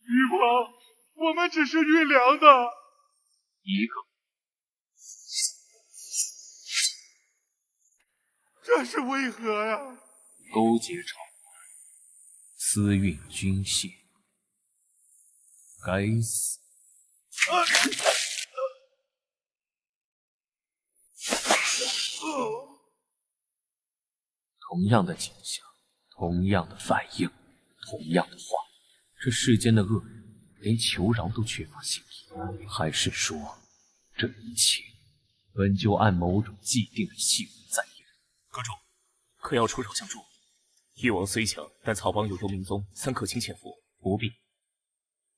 玉皇，我们只是运粮的。一个。这是为何呀？勾结朝官，私运军械，该死！同样的景象，同样的反应，同样的话，这世间的恶人连求饶都缺乏心意，还是说，这一切本就按某种既定的戏文在演？阁主，可要出手相助？翼王虽强，但曹帮有幽冥宗3颗星潜伏，不必。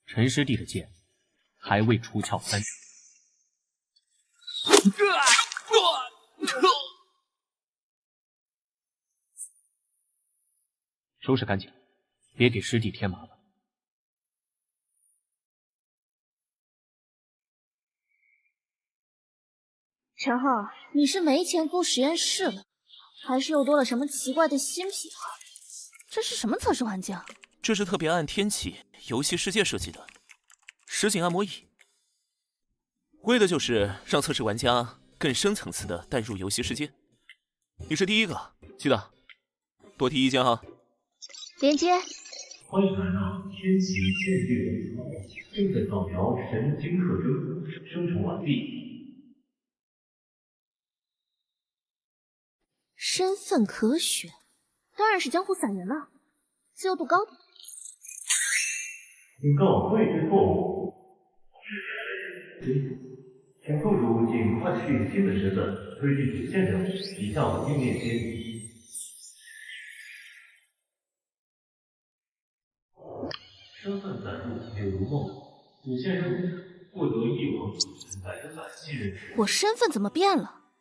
陈师弟的剑还未出鞘3成。收拾干净，别给师弟添麻烦。陈浩，你是没钱租实验室了，还是又多了什么奇怪的新癖好？这是什么测试环境？这是特别按天气、游戏世界设计的实景按摩椅，为的就是让测试玩家更深层次的带入游戏世界。你是第一个，记得多提意见哈。连接。欢迎来到天启限定人操，正在扫描神经特征，生成完毕。身份可选，当然是江湖散人了，自由度高的。警告未知错误，请宿主尽快确新的身份，推进主线任务。以下为经验建议。身份载入柳如梦，主线任务获得翼王子100%信任值。我身份怎么变了？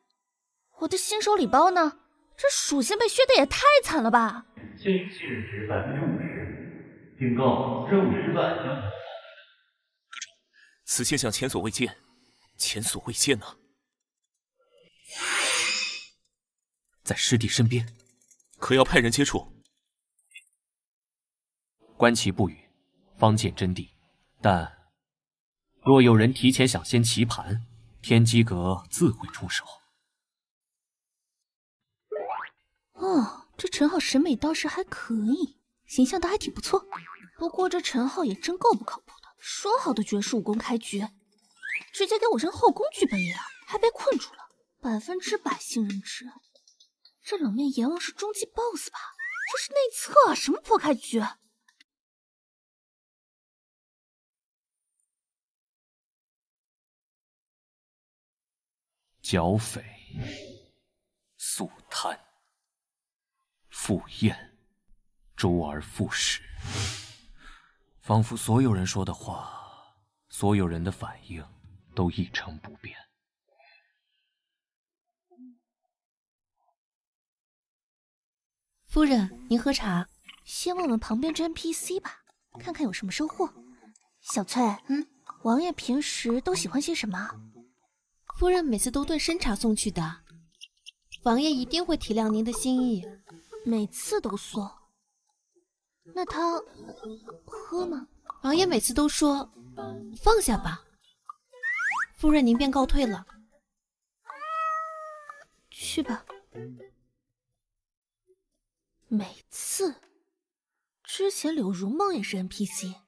我的新手礼包呢？这属性被削的也太惨了吧！现有信任值50%，警告任务失败将。此现象前所未见，前所未见呢。在师弟身边，可要派人接触。观其不语，方见真谛。但若有人提前想先棋盘，天机阁自会出手。哦，这陈浩审美倒是还可以，形象倒还挺不错。不过这陈浩也真够不靠谱的，说好的绝世武功开局，直接给我扔后宫剧本里了，还被困住了，100%信任值。这冷面阎王是终极 BOSS 吧？这是内测，什么破开局？剿匪、肃贪、赴宴、周而复始，仿佛所有人说的话，所有人的反应都一成不变。夫人，您喝茶。先问问旁边这 NPC 吧，看看有什么收获。小翠，王爷平时都喜欢些什么？夫人每次都炖参茶送去的，王爷一定会体谅您的心意。每次都送？那他喝吗？王爷每次都说放下吧。夫人，您便告退了。去吧。每次，之前柳如梦也是 NPC，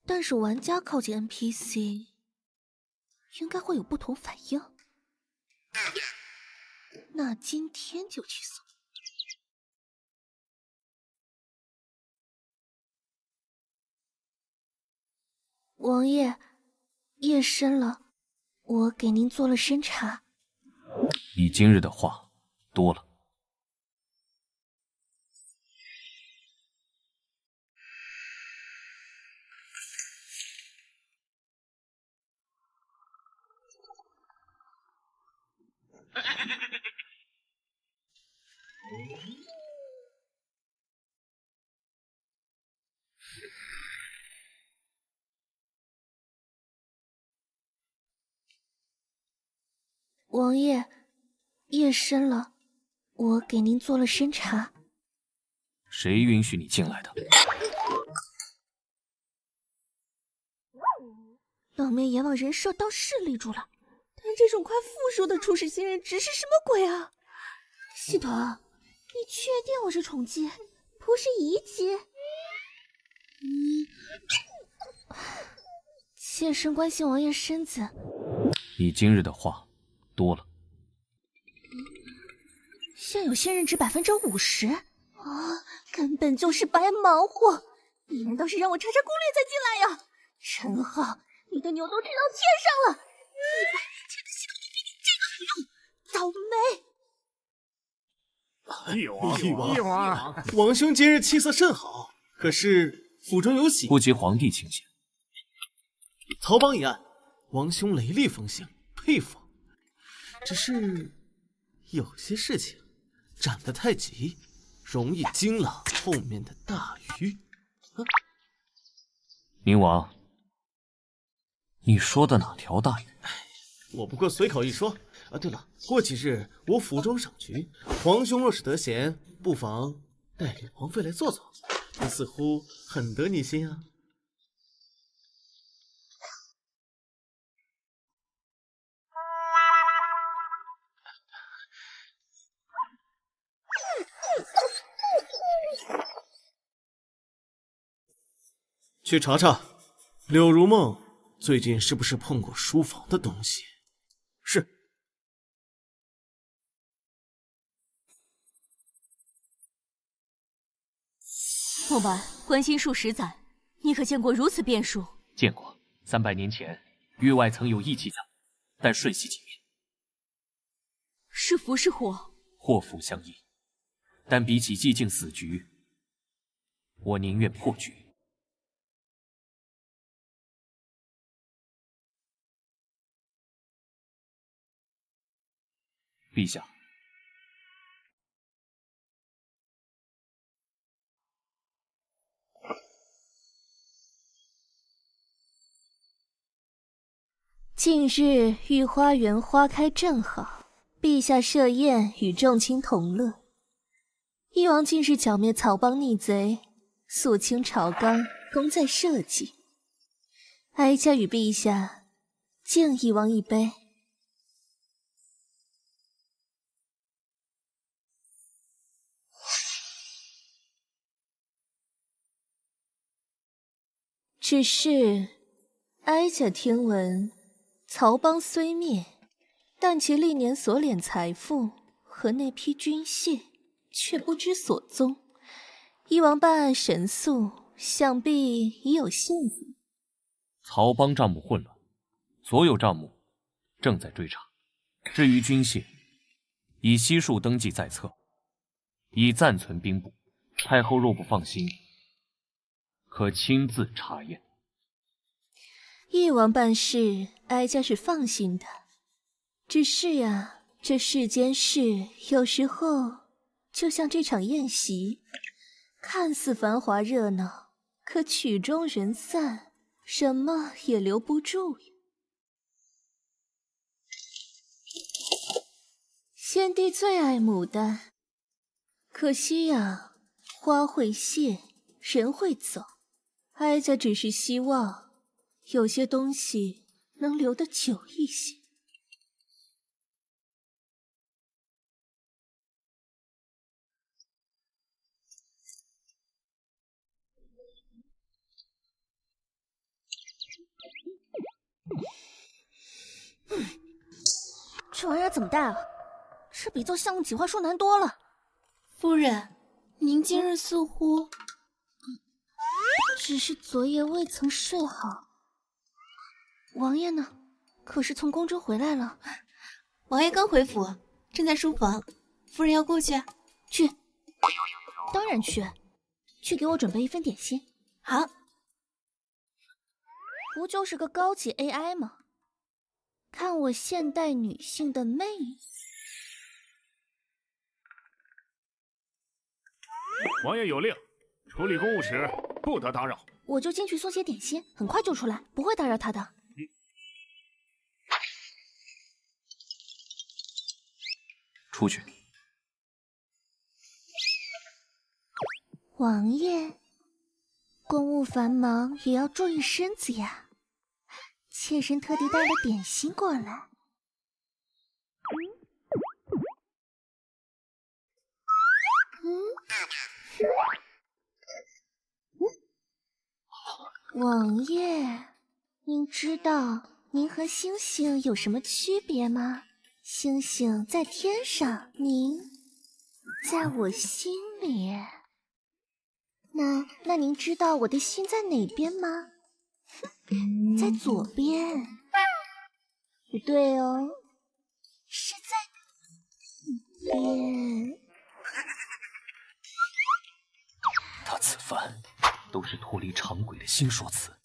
但是玩家靠近 NPC 应该会有不同反应。那今天就去送。王爷，夜深了，我给您做了参茶。你今日的话多了。王爷，夜深了，我给您做了参茶。谁允许你进来的？冷面阎王人设倒是立住了，但这种快负数的初始新人值是什么鬼啊？系统，你确定我是宠姬，不是遗姬？妾身关心王爷身子。你今日的话多了。现有信任值50%，根本就是白忙活！你难道是让我查查攻略才进来呀？陈浩，你的牛都吃到天上了！100年前的系统都比你这个还用，倒霉！翼王，王兄今日气色甚好，可是府中有喜？不及皇帝请贤。曹帮一案，王兄雷厉风行，佩服。只是有些事情斩得太急，容易惊了后面的大鱼。宁王，你说的哪条大鱼？我不过随口一说。对了，过几日我府中赏菊，皇兄若是得闲，不妨带领王妃来坐坐。你似乎很得你心啊。去查查柳如梦最近是不是碰过书房的东西。是。梦白，关心数10载，你可见过如此变数？见过，300年前域外曾有义气将，但瞬息即灭。是福是祸？祸福相依，但比起寂静死局，我宁愿破局。陛下，近日御花园花开正好，陛下设宴与众卿同乐。翼王近日剿灭曹帮逆贼，肃清朝纲，功在社稷。哀家与陛下敬翼王一杯。只是哀家听闻，曹帮虽灭，但其历年所敛财富和那批军械却不知所踪。翼王办案神速，想必已有线索。曹帮账目混乱，所有账目正在追查。至于军械，已悉数登记在册，已暂存兵部。太后若不放心，可亲自查验。翼王办事，哀家是放心的。只是呀，这世间事有时候就像这场宴席，看似繁华热闹，可曲终人散，什么也留不住呀。先帝最爱牡丹，可惜呀，花会谢，人会走。哀家只是希望有些东西能留得久一些。这玩意儿怎么带啊？这比做项目企划书难多了。夫人，您今日似乎……只是昨夜未曾睡好。王爷呢？可是从宫中回来了？王爷刚回府，正在书房。夫人要过去？去。当然去。去给我准备一份点心。好。不就是个高级 AI 吗？看我现代女性的魅力。王爷有令，处理公务时不得打扰。我就进去送些点心，很快就出来，不会打扰他的。出去。王爷，公务繁忙也要注意身子呀。妾身特地带了点心过来。王爷，您知道您和星星有什么区别吗？星星在天上，您在我心里。那您知道我的心在哪边吗？在左边。不对哦，是在边。他此番都是脱离常轨的新说辞，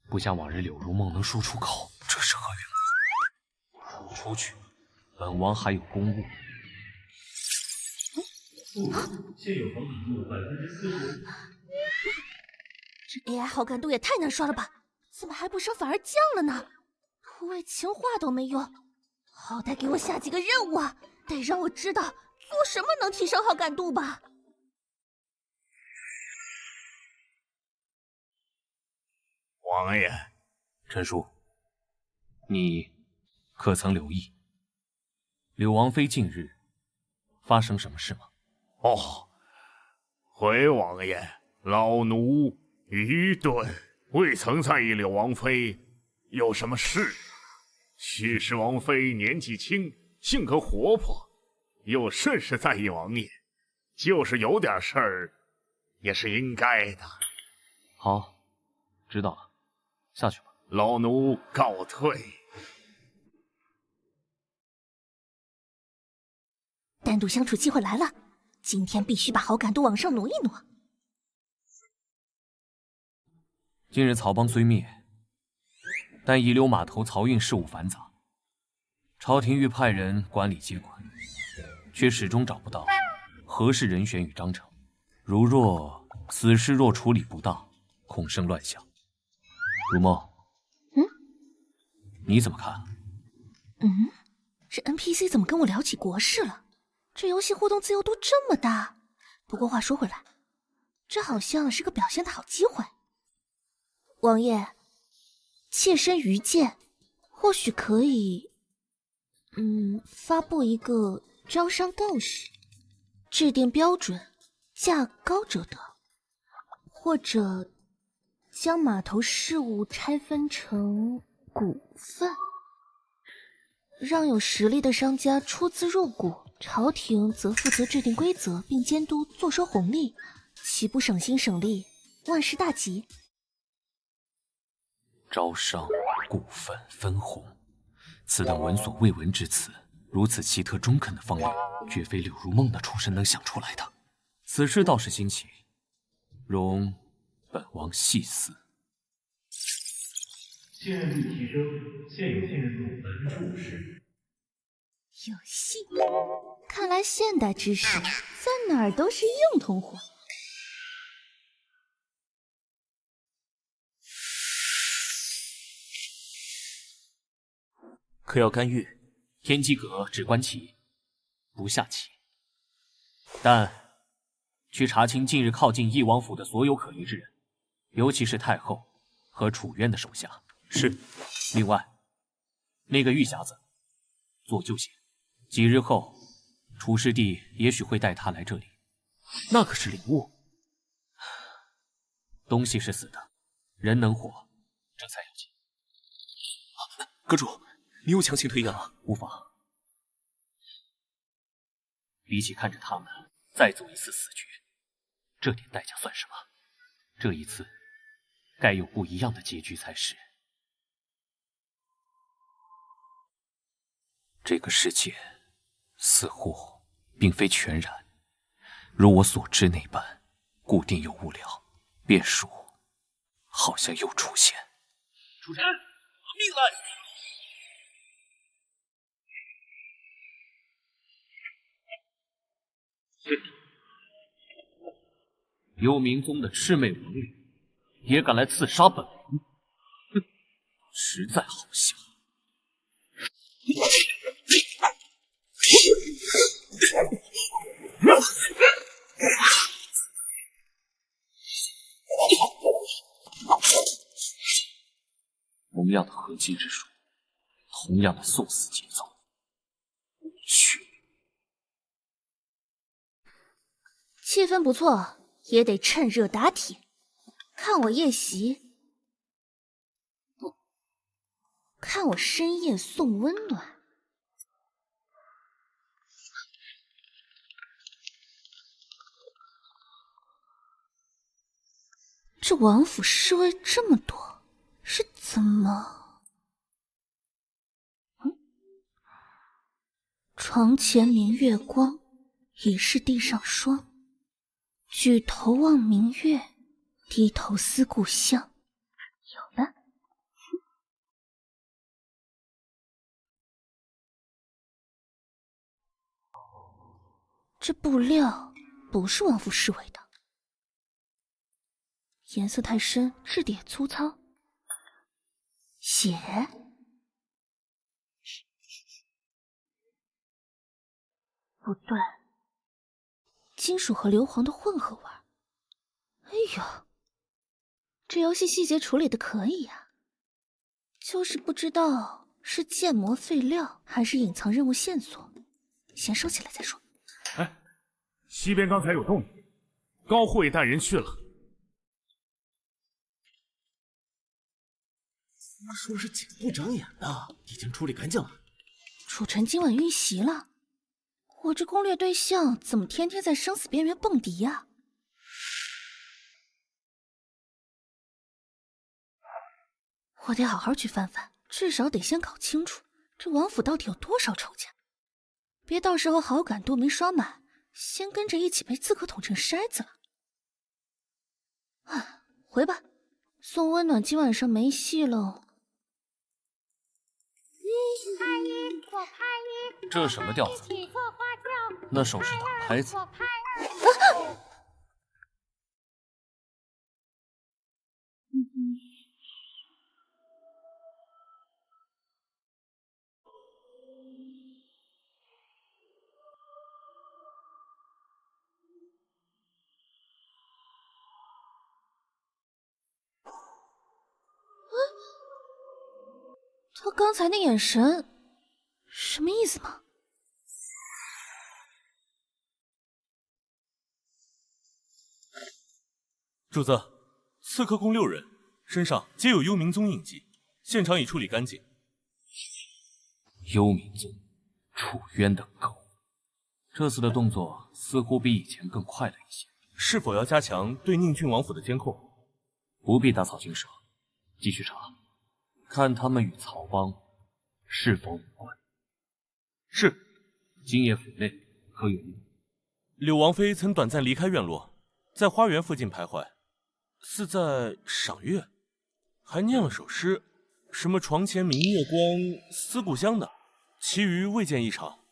不像往日柳如梦能说出口，这是何缘故？出去，本王还有公务。现有好感度45%。这 AI 好感度也太难刷了吧？怎么还不升反而降了呢？土味情话都没用，好歹给我下几个任务啊！得让我知道做什么能提升好感度吧。王爷，陈叔，你可曾留意柳王妃近日发生什么事吗？哦，回王爷，老奴愚钝，未曾在意柳王妃有什么事。许氏王妃年纪轻，性格活泼，又甚是在意王爷，就是有点事儿，也是应该的。好，知道了，下去吧。老奴告退。单独相处机会来了，今天必须把好感度往上挪一挪。近日曹帮虽灭，但遗留码头漕运事务繁杂，朝廷欲派人管理接管，却始终找不到合适人选与章程。如若此事若处理不当，恐生乱象。如梦，你怎么看？这 NPC 怎么跟我聊起国事了？这游戏互动自由度这么大。不过话说回来，这好像是个表现的好机会。王爷，妾身愚见，或许可以，发布一个招商告示，制定标准，价高者得，或者将码头事务拆分成股份，让有实力的商家出资入股。朝廷则负责制定规则，并监督坐收红利，岂不省心省力，万事大吉？招商、股份、分红，此等闻所未闻之词，如此奇特中肯的方略，绝非柳如梦的出身能想出来的。此事倒是新奇，容本王细思。信任率提升，现有信任度50%。有戏！看来现代知识在哪儿都是硬通货。可要干预？天机阁只观其不下棋，但去查清近日靠近翼王府的所有可疑之人，尤其是太后和楚渊的手下。是。另外，那个玉匣子做旧些，几日后，楚师弟也许会带他来这里。那可是礼物。东西是死的，人能活，这才有劲。阁主，你又强行推演了。无妨，比起看着他们再走一次死局，这点代价算什么？这一次，该有不一样的结局才是。这个世界似乎并非全然如我所知那般固定又无聊，变数好像又出现。楚晨，命来！对，幽冥宗的魑魅魍魉也敢来刺杀本王，哼，实在好笑。同样的合击之术，同样的送死节奏，去！气氛不错，也得趁热打铁。看我夜袭，不，看我深夜送温暖。这王府侍卫这么多，是怎么？床前明月光，疑是地上霜。举头望明月，低头思故乡。有了。这布料不是王府侍卫的。颜色太深，质地也粗糙。血？不对，金属和硫磺的混合味。哎呦，这游戏细节处理的可以呀，就是不知道是建模废料还是隐藏任务线索，先收起来再说。哎，西边刚才有动静，高护卫带人去了。他说是警部长演的，已经处理干净了。楚晨今晚遇袭了，我这攻略对象怎么天天在生死边缘蹦迪呀？我得好好去翻翻，至少得先搞清楚这王府到底有多少仇家，别到时候好感度没刷满，先跟着一起被刺客捅成筛子了。啊，回吧，送温暖今晚上没戏喽。这什么调子？那手是打拍子。他刚才那眼神，什么意思吗？主子，刺客共6人，身上皆有幽冥宗印记，现场已处理干净。幽冥宗，楚渊的狗，这次的动作似乎比以前更快了一些。是否要加强对宁郡王府的监控？不必打草惊蛇，继续查，看他们与曹帮是否有关。是。今夜府内可有异动？柳王妃曾短暂离开院落，在花园附近徘徊，似在赏月，还念了首诗，什么床前明月光，思故乡的，其余未见异常。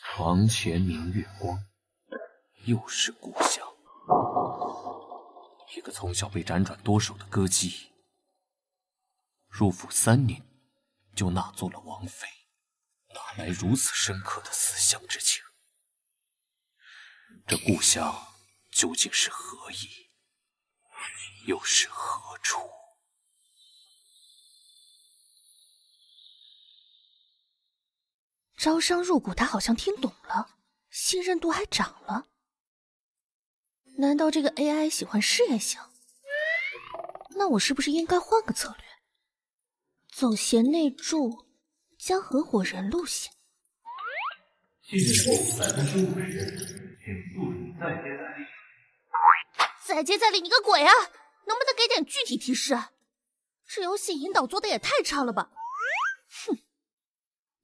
床前明月光，又是故乡。一个从小被辗转多手的歌姬，入府3年就纳做了王妃，哪来如此深刻的思乡之情？这故乡究竟是何意，又是何处？招商入股，他好像听懂了，信任度还涨了。难道这个 AI 喜欢事业型？那我是不是应该换个策略，走贤内助将合伙人路线？信任度50%，请宿主再接再厉。再接再厉你个鬼啊！能不能给点具体提示？这游戏引导做的也太差了吧！哼，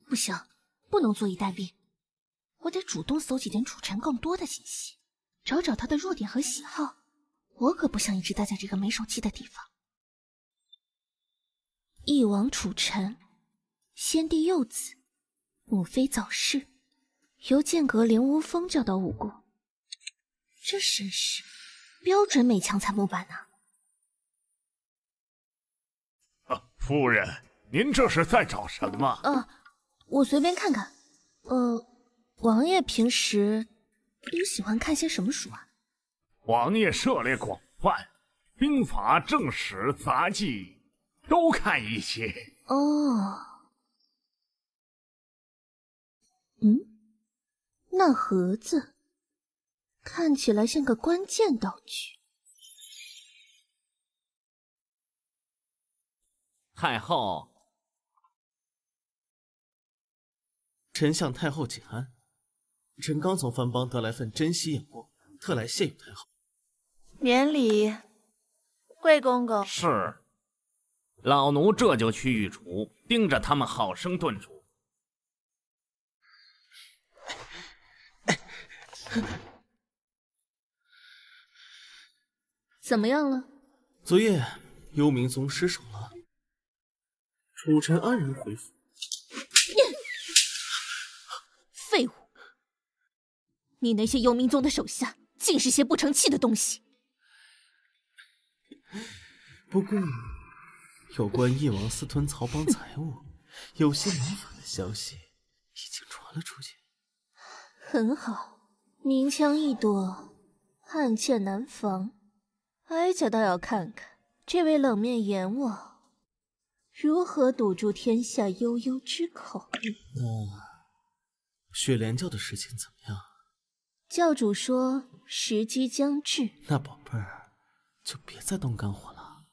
不行，不能坐以待毙，我得主动搜集点楚晨更多的信息，找找他的弱点和喜好。我可不想一直待在这个没手机的地方。一王楚晨，先帝幼子，母妃早逝，由剑阁莲无风教导武功。这身世标准美强残木板啊！夫人，您这是在找什么？我随便看看。王爷平时都喜欢看些什么书啊？王爷涉猎广泛，兵法、正史、杂技都看一些。哦，那盒子看起来像个关键道具。太后，臣向太后请安。臣刚从藩邦得来份珍稀眼墨，特来谢与太后。免礼，贵公公。是，老奴这就去御厨，盯着他们好生炖煮。怎么样了？昨夜幽冥宗失守了，楚臣安然回府。废物！你那些幽冥宗的手下，尽是些不成器的东西。不过，有关翼王私吞曹邦财物、有些谋反的消息已经传了出去。很好，明枪易躲，暗箭难防。哀家倒要看看这位冷面阎王如何堵住天下悠悠之口。雪莲教的事情怎么样？教主说时机将至。那宝贝儿，就别再动肝火了，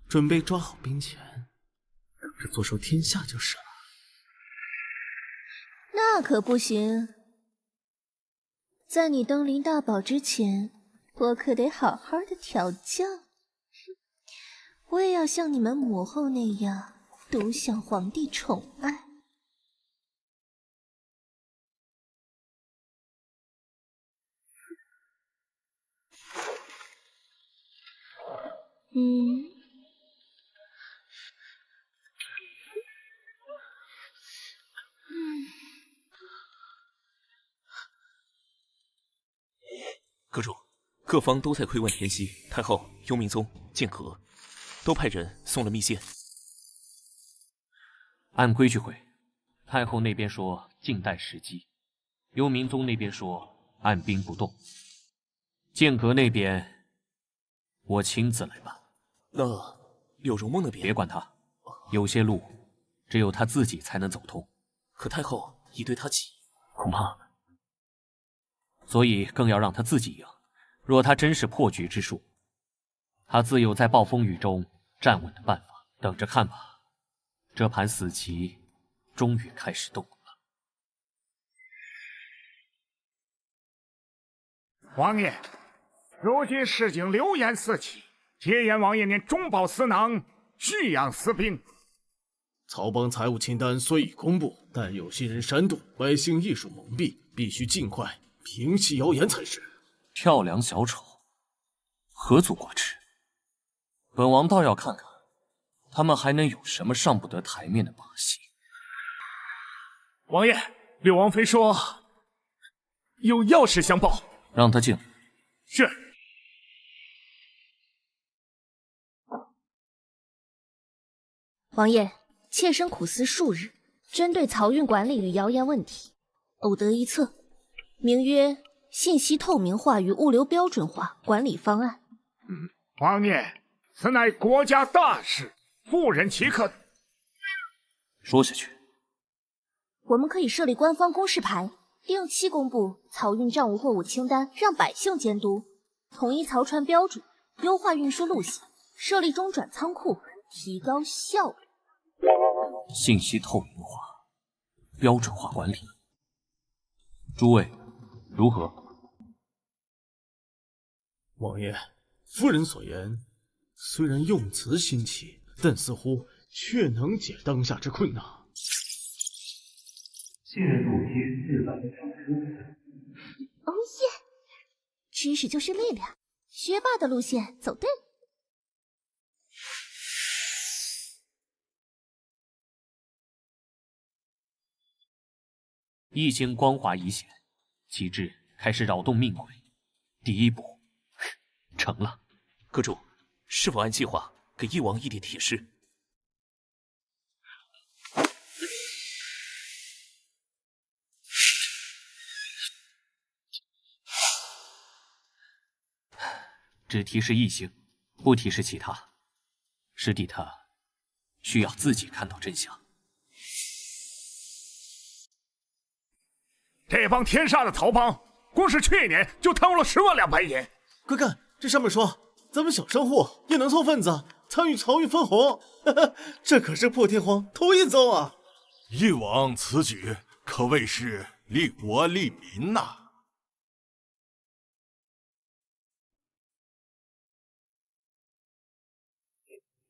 准备抓好兵权，等着坐收天下就是了。那可不行，在你登临大宝之前，我可得好好的调教。我也要像你们母后那样独享皇帝宠爱。阁主，各方都在窥问天曦、太后、幽冥宗、剑阁，都派人送了密线。按规矩回，太后那边说静待时机，幽冥宗那边说按兵不动，剑阁那边我亲自来办。那柳如梦那边？别管他，有些路只有他自己才能走通。可太后已对他起，恐怕，所以更要让他自己赢。若他真是破局之术，他自有在暴风雨中站稳的办法。等着看吧，这盘死棋终于开始动了。王爷，如今市井流言四起，铁眼王爷念中饱私囊，蓄养私兵。曹邦财务清单虽已公布，但有些人煽动，百姓艺术蒙蔽，必须尽快平息谣言才是。跳梁小丑，何足挂齿？本王倒要看看，他们还能有什么上不得台面的把戏。王爷，柳王妃说有要事相报，让他进来。是。王爷，妾身苦思数日，针对漕运管理与谣言问题，偶得一策，名曰《信息透明化与物流标准化管理方案》。王爷，此乃国家大事，妇人岂可？说下去。我们可以设立官方公示牌，定期公布漕运账务货物清单，让百姓监督，统一漕船标准，优化运输路线，设立中转仓库，提高效率。信息透明化、标准化管理，诸位如何？王爷，夫人所言虽然用词新奇，但似乎却能解当下之困难。信任度400%。哦耶！知识就是力量，学霸的路线走对了。易经光华已显，旗帜开始扰动命轨，第一步成了。阁主，是否按计划给翼王一点提示？只提示一星，不提示其他，师弟他需要自己看到真相。这帮天杀的曹帮，光是去年就贪污了10万两白银。快看，这上面说咱们小商户也能凑份子参与漕运分红，这可是破天荒头一遭啊！誉王此举可谓是利国利民呐。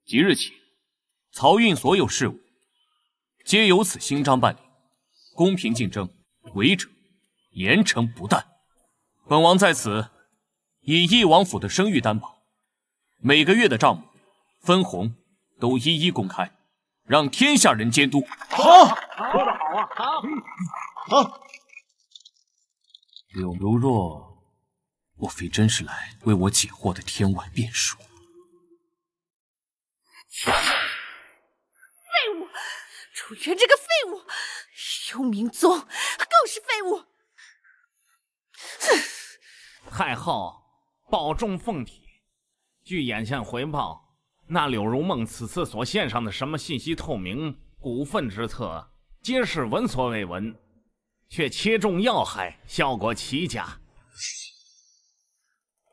即日起，漕运所有事务皆由此新章办理，公平竞争，违者严惩不贷。本王在此以翼王府的声誉担保，每个月的账目、分红都一一公开，让天下人监督。好，说得好啊！好。柳如若，莫非真是来为我解惑的天外变数？废物！楚原这个废物！幽冥宗更是废物！太后保重凤体。据眼线回报，那柳如梦此次所献上的什么信息透明、股份之册，皆是闻所未闻，却切中要害，效果奇佳。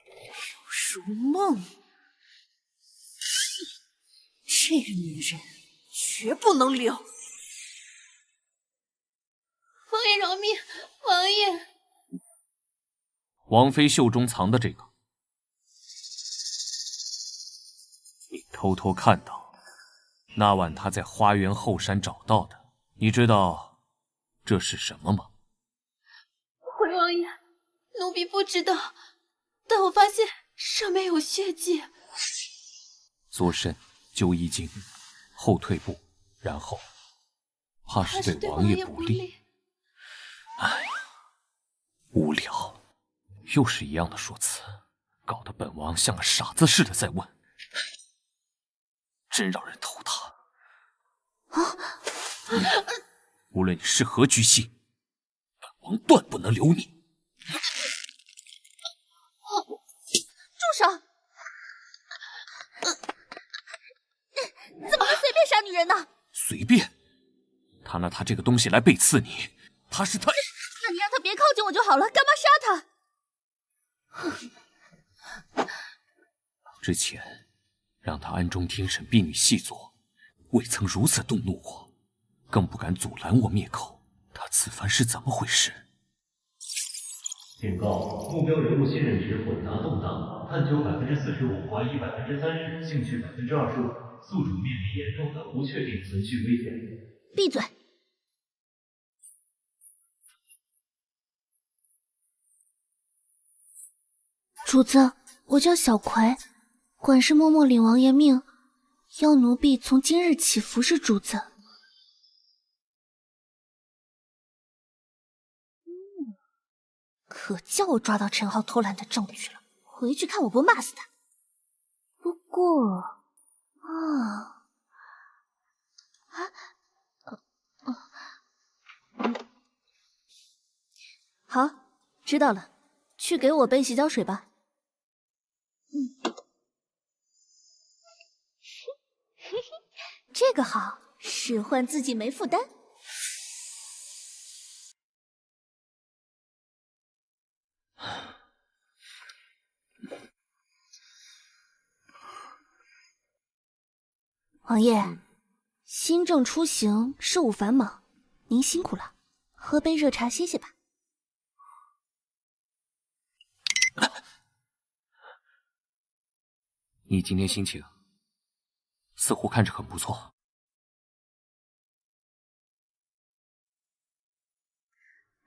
柳如梦，这个女人绝不能留！王爷饶命！王爷，王妃袖中藏的这个，你偷偷看到，那晚她在花园后山找到的，你知道这是什么吗？回王爷，奴婢不知道，但我发现上面有血迹。左身揪衣襟，后退步，然后怕是对王爷不利。哎呀，无聊，又是一样的说辞，搞得本王像个傻子似的在问，真让人头大。无论你是何居心，本王断不能留你。住手！怎么会随便杀女人呢？随便？他拿他这个东西来背刺你，他是他……那你让他别靠近我就好了，干嘛杀他？之前让他暗中听审婢女细作，未曾如此动怒我，更不敢阻拦我灭口。他此番是怎么回事？警告：目标人物新任职混杂动荡，探究45%，怀疑30%，兴趣25%，宿主面临严重的不确定存续危险。闭嘴！主子，我叫小葵，管事嬷嬷领王爷命，要奴婢从今日起服侍主子。可叫我抓到陈浩偷懒的证据了，回去看我不骂死他。不过，好，知道了，去给我杯洗脚水吧。这个好，使唤自己没负担。王爷，新政出行，事务繁忙，您辛苦了，喝杯热茶歇歇吧。你今天心情似乎看着很不错。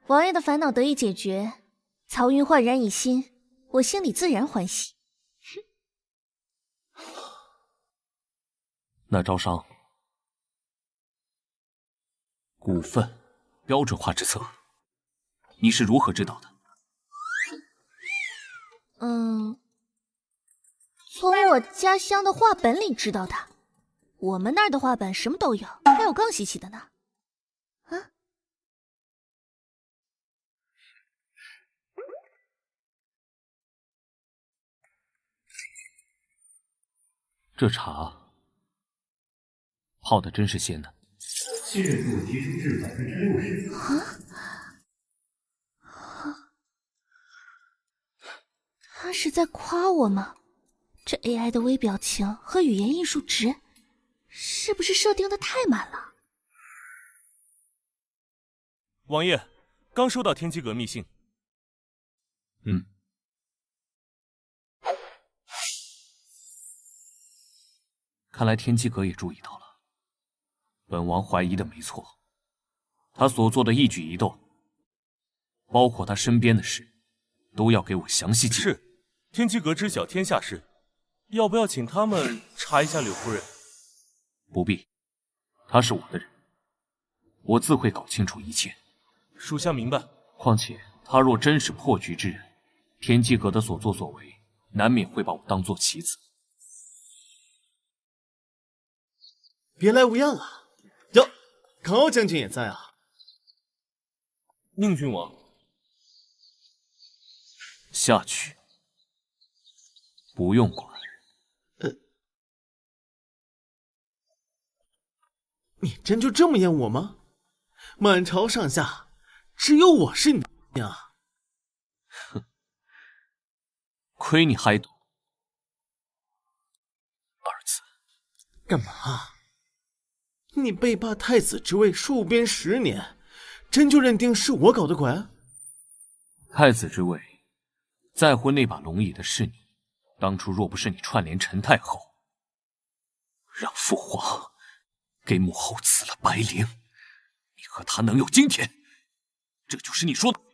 王爷的烦恼得以解决，曹云焕然一新，我心里自然欢喜。那招商股份标准化之册，你是如何知道的？从我家乡的画本里知道的。我们那儿的画本什么都有，还有更稀奇的呢。这茶泡的真是鲜呢。信任度提升至60%。他是在夸我吗？这 AI 的微表情和语言艺术值，是不是设定的太满了？王爷，刚收到天机阁密信。看来天机阁也注意到了，本王怀疑的没错，他所做的一举一动，包括他身边的事，都要给我详细记录。是，天机阁知晓天下事，要不要请他们查一下柳夫人？不必，他是我的人，我自会搞清楚一切。属下明白。况且他若真是破局之人，天机阁的所作所为，难免会把我当作棋子。别来无恙啊！哟，高将军也在啊。宁郡王，下去，不用管。你真就这么厌我吗？满朝上下，只有我是你啊！哼，亏你还懂。儿子，干嘛？你被罢太子之位戍边10年，真就认定是我搞的鬼？太子之位，在乎那把龙椅的是你。当初若不是你串联陈太后，让父皇给母后赐了白绫，你和他能有今天？这就是你说的吧？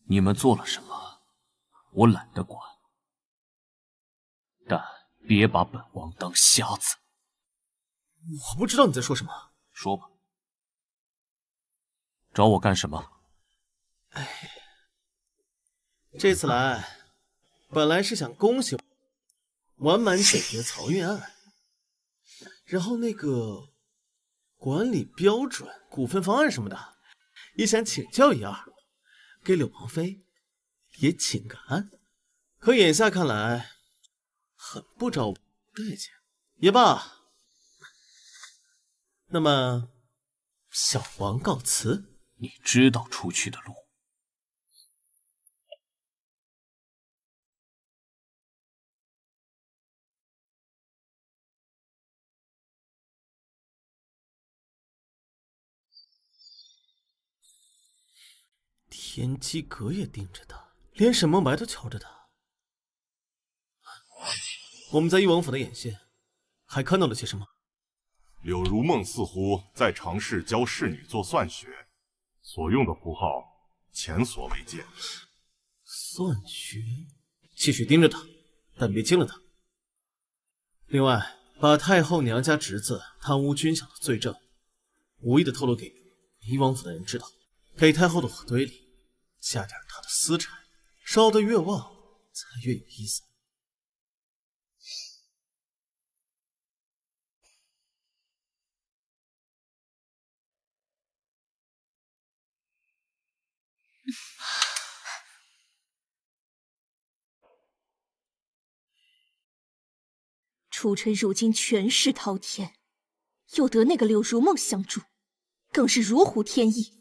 你们做了什么，我懒得管，但别把本王当瞎子。我不知道你在说什么。说吧，找我干什么？这次来，本来是想恭喜完满解决漕运案，然后那个管理标准、股份方案什么的，也想请教一二，给柳王妃也请个安。可眼下看来，很不招我待见。也罢，那么小王告辞。你知道出去的路。天机阁也盯着他，连沈梦白都瞧着他。我们在翼王府的眼线，还看到了些什么？柳如梦似乎在尝试教侍女做算学，所用的符号前所未见。算学，继续盯着他，但别惊了他。另外，把太后娘家侄子贪污军饷的罪证，无意的透露给翼王府的人知道，给太后的火堆里加点他的私产，烧得越旺，才越有意思。初春如今权势滔天，又得那个柳如梦相助，更是如虎添翼。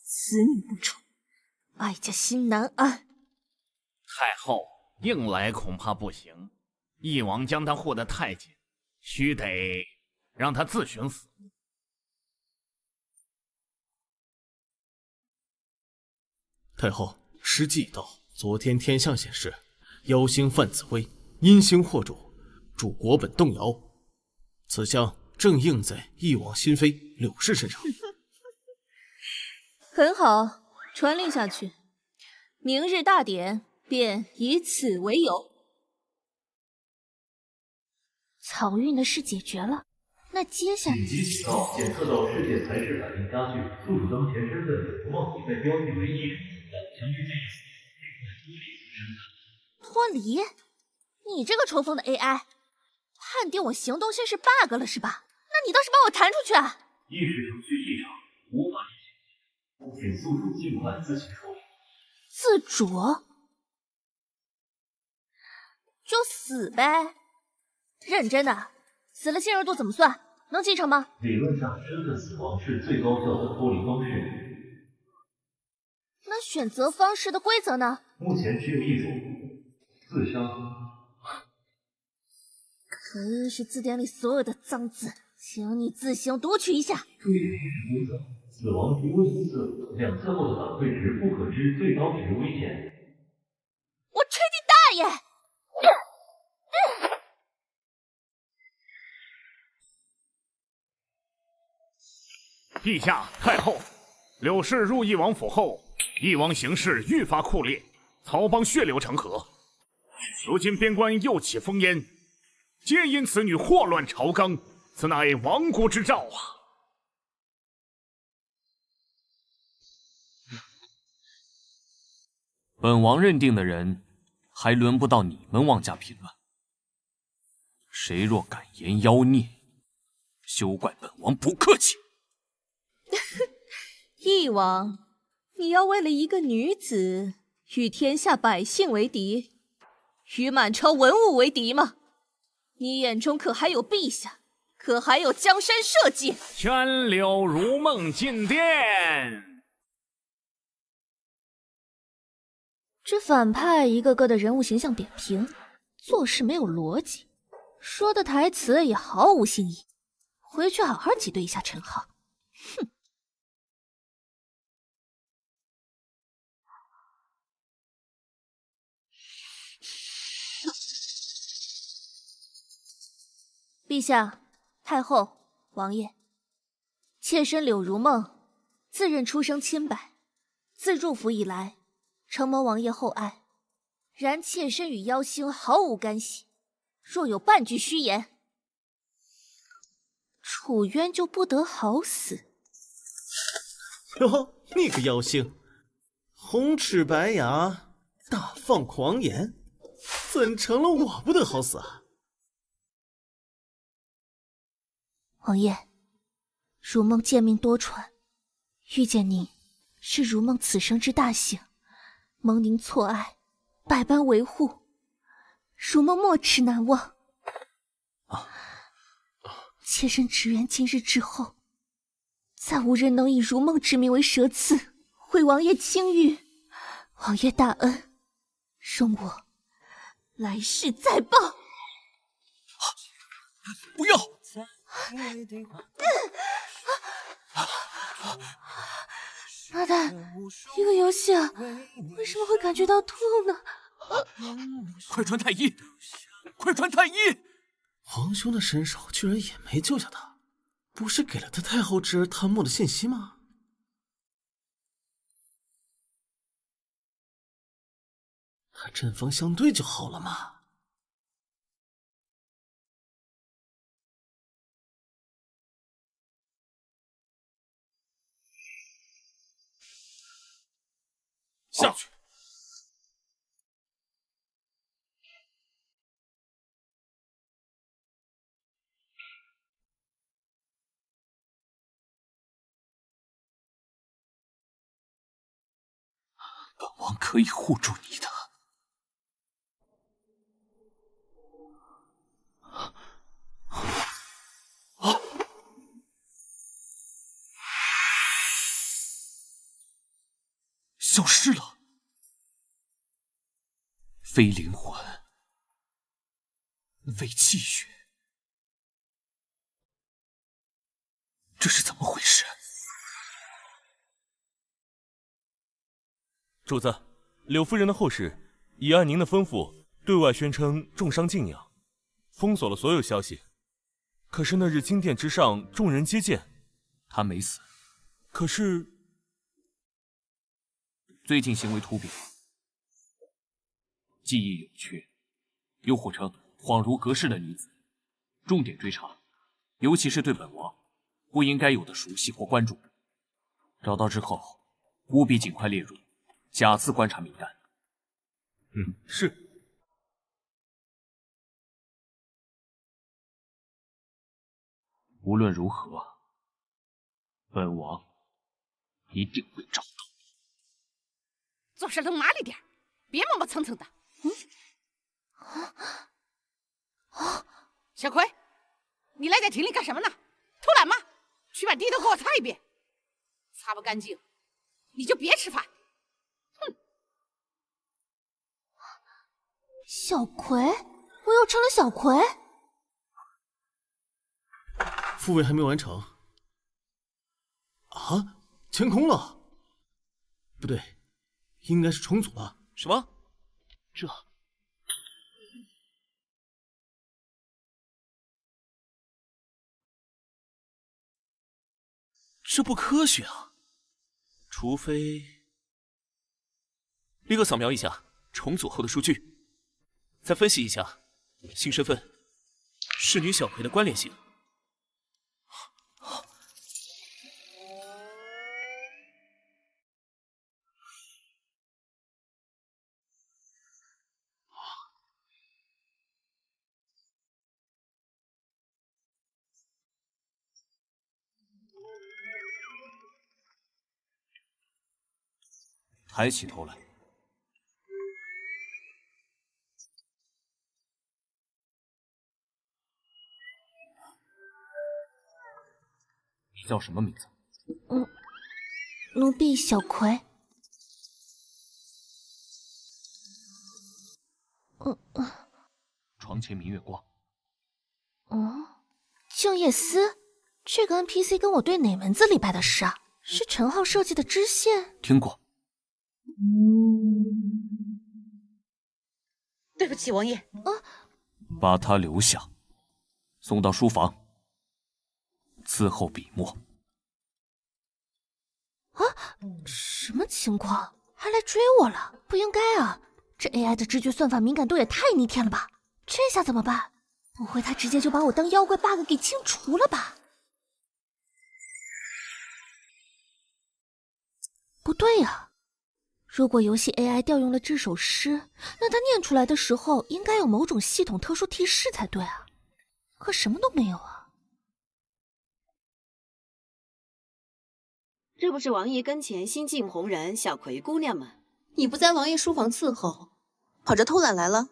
此女不出，哀家心难安。太后硬来恐怕不行，翼王将他护得太紧，须得让他自寻死路。太后，时机已到。昨天天象显示，妖星范紫薇，阴星惑主，主国本动摇。此象正应在翼王新妃柳氏身上。很好，传令下去，明日大典便以此为由。漕运的事解决了，那接下来紧急警告：检测到世界财势反应加剧，宿主当前身份柳如梦已被标记为异常存在，强烈建议属尽快脱离此身份。脱离？你这个抽风的 AI， 判定我行动线是 bug 了是吧？那你倒是把我弹出去啊！意识程序异常，无法进行，请宿主尽快自行处理。自主？就死呗！认真的，死了信任度怎么算？能继承吗？理论上，身份死亡是最高效的脱离方式。那选择方式的规则呢？目前只有一种：自杀。可恶，是字典里所有的脏字，请你自行读取一下。注意提示规则：死亡直播一次，两次后的反馈值不可知最高值危险。我吹你大爷！陛下、太后，柳氏入翼王府后，翼王行事愈发酷烈，曹邦血流成河。如今边关又起烽烟，皆因此女祸乱朝纲，此乃亡国之兆啊！本王认定的人，还轮不到你们王家评论。谁若敢言妖孽，休怪本王不客气。翼王，你要为了一个女子与天下百姓为敌，与满朝文武为敌吗？你眼中可还有陛下？可还有江山社稷？宣柳如梦进殿。这反派一个个的人物形象点评，做事没有逻辑，说的台词也毫无新意。回去好好挤兑一下陈浩。哼。陛下、太后、王爷，妾身柳如梦，自认出生清白，自入府以来，承蒙王爷厚爱，然妾身与妖星毫无干系，若有半句虚言，楚渊就不得好死。哟，那个妖星，红齿白牙，大放狂言，怎成了我不得好死啊？王爷，如梦贱命多舛，遇见您是如梦此生之大幸，蒙您错爱，百般维护，如梦没齿难忘。妾身只愿今日之后，再无人能以如梦之名为蛇刺，毁王爷清誉。王爷大恩，容我来世再报。不要！妈蛋，一个游戏啊，为什么会感觉到痛呢？快传太医！快传太医！皇兄的身手居然也没救下他，不是给了他太后之儿探墓的信息吗？他针锋相对就好了嘛。下去！本王可以护住你的。消失了，非灵魂，非气血，这是怎么回事？主子，柳夫人的后事已按您的吩咐对外宣称重伤静养，封锁了所有消息。可是那日金殿之上，众人接见，她没死。可是最近行为突变，记忆有缺，又或称恍如隔世的女子，重点追查，尤其是对本王不应该有的熟悉或关注。找到之后，务必尽快列入甲次观察名单。是。无论如何，本王一定会找到你。做事都麻利点，别磨磨蹭蹭的。小葵，你赖在井里干什么呢？偷懒吗？去把地都给我擦一遍，擦不干净你就别吃饭。哼！小葵，我又成了小葵。复位还没完成。啊，填空了？不对，应该是重组了。什么？这不科学啊！除非立刻扫描一下重组后的数据，再分析一下新身份侍女小葵的关联性。抬起头来。你叫什么名字？奴婢小葵。床前明月光。静夜思，这个 NPC 跟我对哪门子礼拜的事啊？是陈浩设计的支线？听过。对不起，王爷。把他留下，送到书房，伺候笔墨。什么情况？还来追我了？不应该啊！这 AI 的知觉算法敏感度也太逆天了吧？这下怎么办？不会他直接就把我当妖怪 bug 给清除了吧？不对呀，如果游戏 AI 调用了这首诗，那它念出来的时候应该有某种系统特殊提示才对啊，可什么都没有啊。这不是王爷跟前新晋红人小葵姑娘吗？你不在王爷书房伺候，跑这偷懒来了？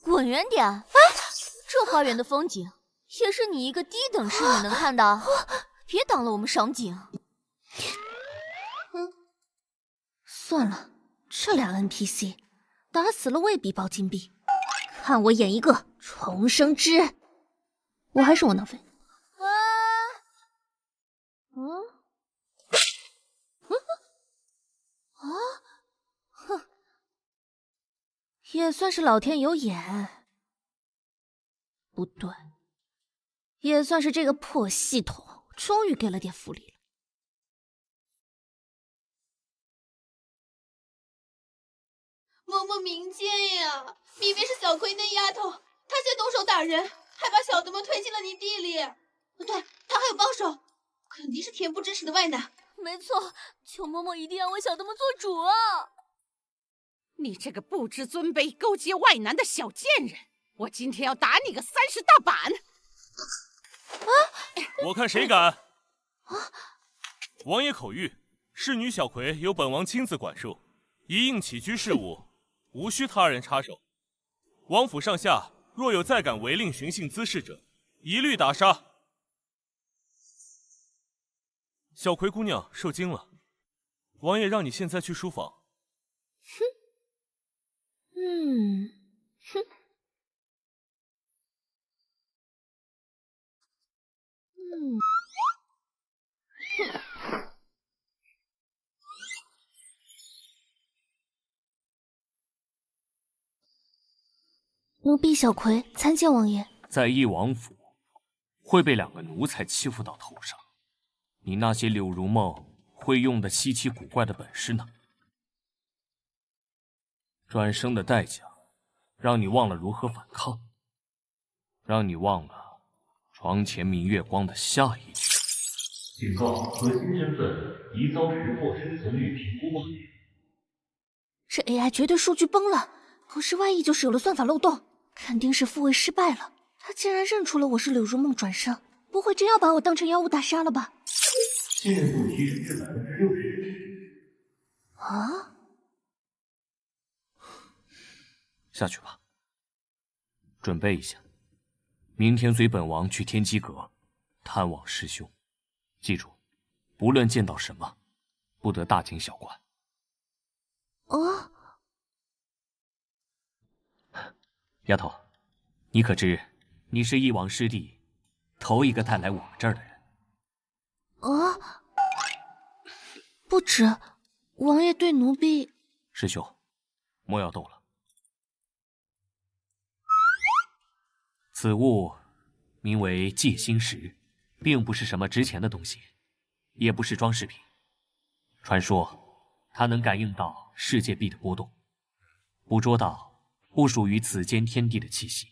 滚远点！这花园的风景也是你一个低等侍女能看的，别挡了我们赏景。算了，这俩 NPC 打死了未必包金币，看我演一个重生之，我还是窝囊废。哼，也算是老天有眼，不对，也算是这个破系统终于给了点福利了。嬷嬷明鉴呀！明明是小葵那丫头，她先动手打人，还把小的们推进了泥地里。对，她还有帮手，肯定是恬不知耻的外男。没错，求嬷嬷一定要为小的们做主啊！你这个不知尊卑、勾结外男的小贱人，我今天要打你个30大板！我看谁敢！王爷口谕，侍女小葵由本王亲自管束，一应起居事务，无需他人插手。王府上下若有再敢违令寻衅滋事者，一律打杀。小葵姑娘受惊了，王爷让你现在去书房。奴婢小葵参见王爷。在翼王府，会被2个奴才欺负到头上。你那些柳如梦会用的稀奇古怪的本事呢？转生的代价，让你忘了如何反抗，让你忘了床前明月光的下一句。警告：核心身份疑遭识破生存率评估忘点。这 AI 绝对数据崩了，可是万一就是有了算法漏洞，肯定是复位失败了。他竟然认出了我是柳如梦转生，不会真要把我当成妖物打杀了吧？信任度提升至60%。啊？下去吧，准备一下，明天随本王去天机阁探望师兄。记住，不论见到什么，不得大惊小怪。哦，丫头，你可知你是翼王师弟头一个带来我们这儿的人？啊，不止，王爷对奴婢……师兄，莫要斗了。此物名为戒心石，并不是什么值钱的东西，也不是装饰品。传说它能感应到世界壁的波动，捕捉到不属于此间天地的气息。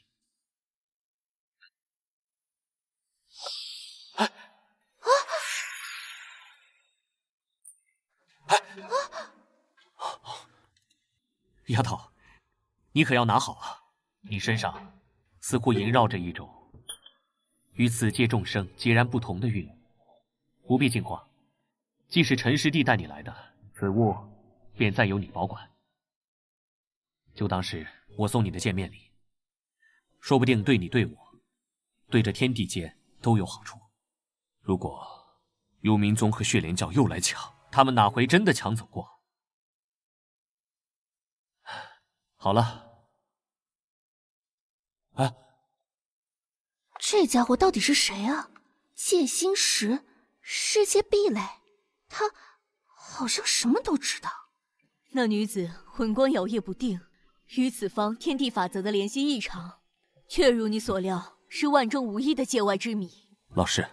丫头，你可要拿好啊！你身上似乎萦绕着一种与此界众生截然不同的韵律，不必惊慌。既是陈师弟带你来的，此物便再由你保管，就当是我送你的见面礼，说不定对你对我，对这天地间都有好处。如果幽冥宗和血莲教又来抢，他们哪回真的抢走过？好了，哎，这家伙到底是谁啊？戒心石，世界壁垒，他好像什么都知道。那女子魂光摇曳不定，与此方天地法则的联系异常，确如你所料，是万中无一的界外之谜。老师，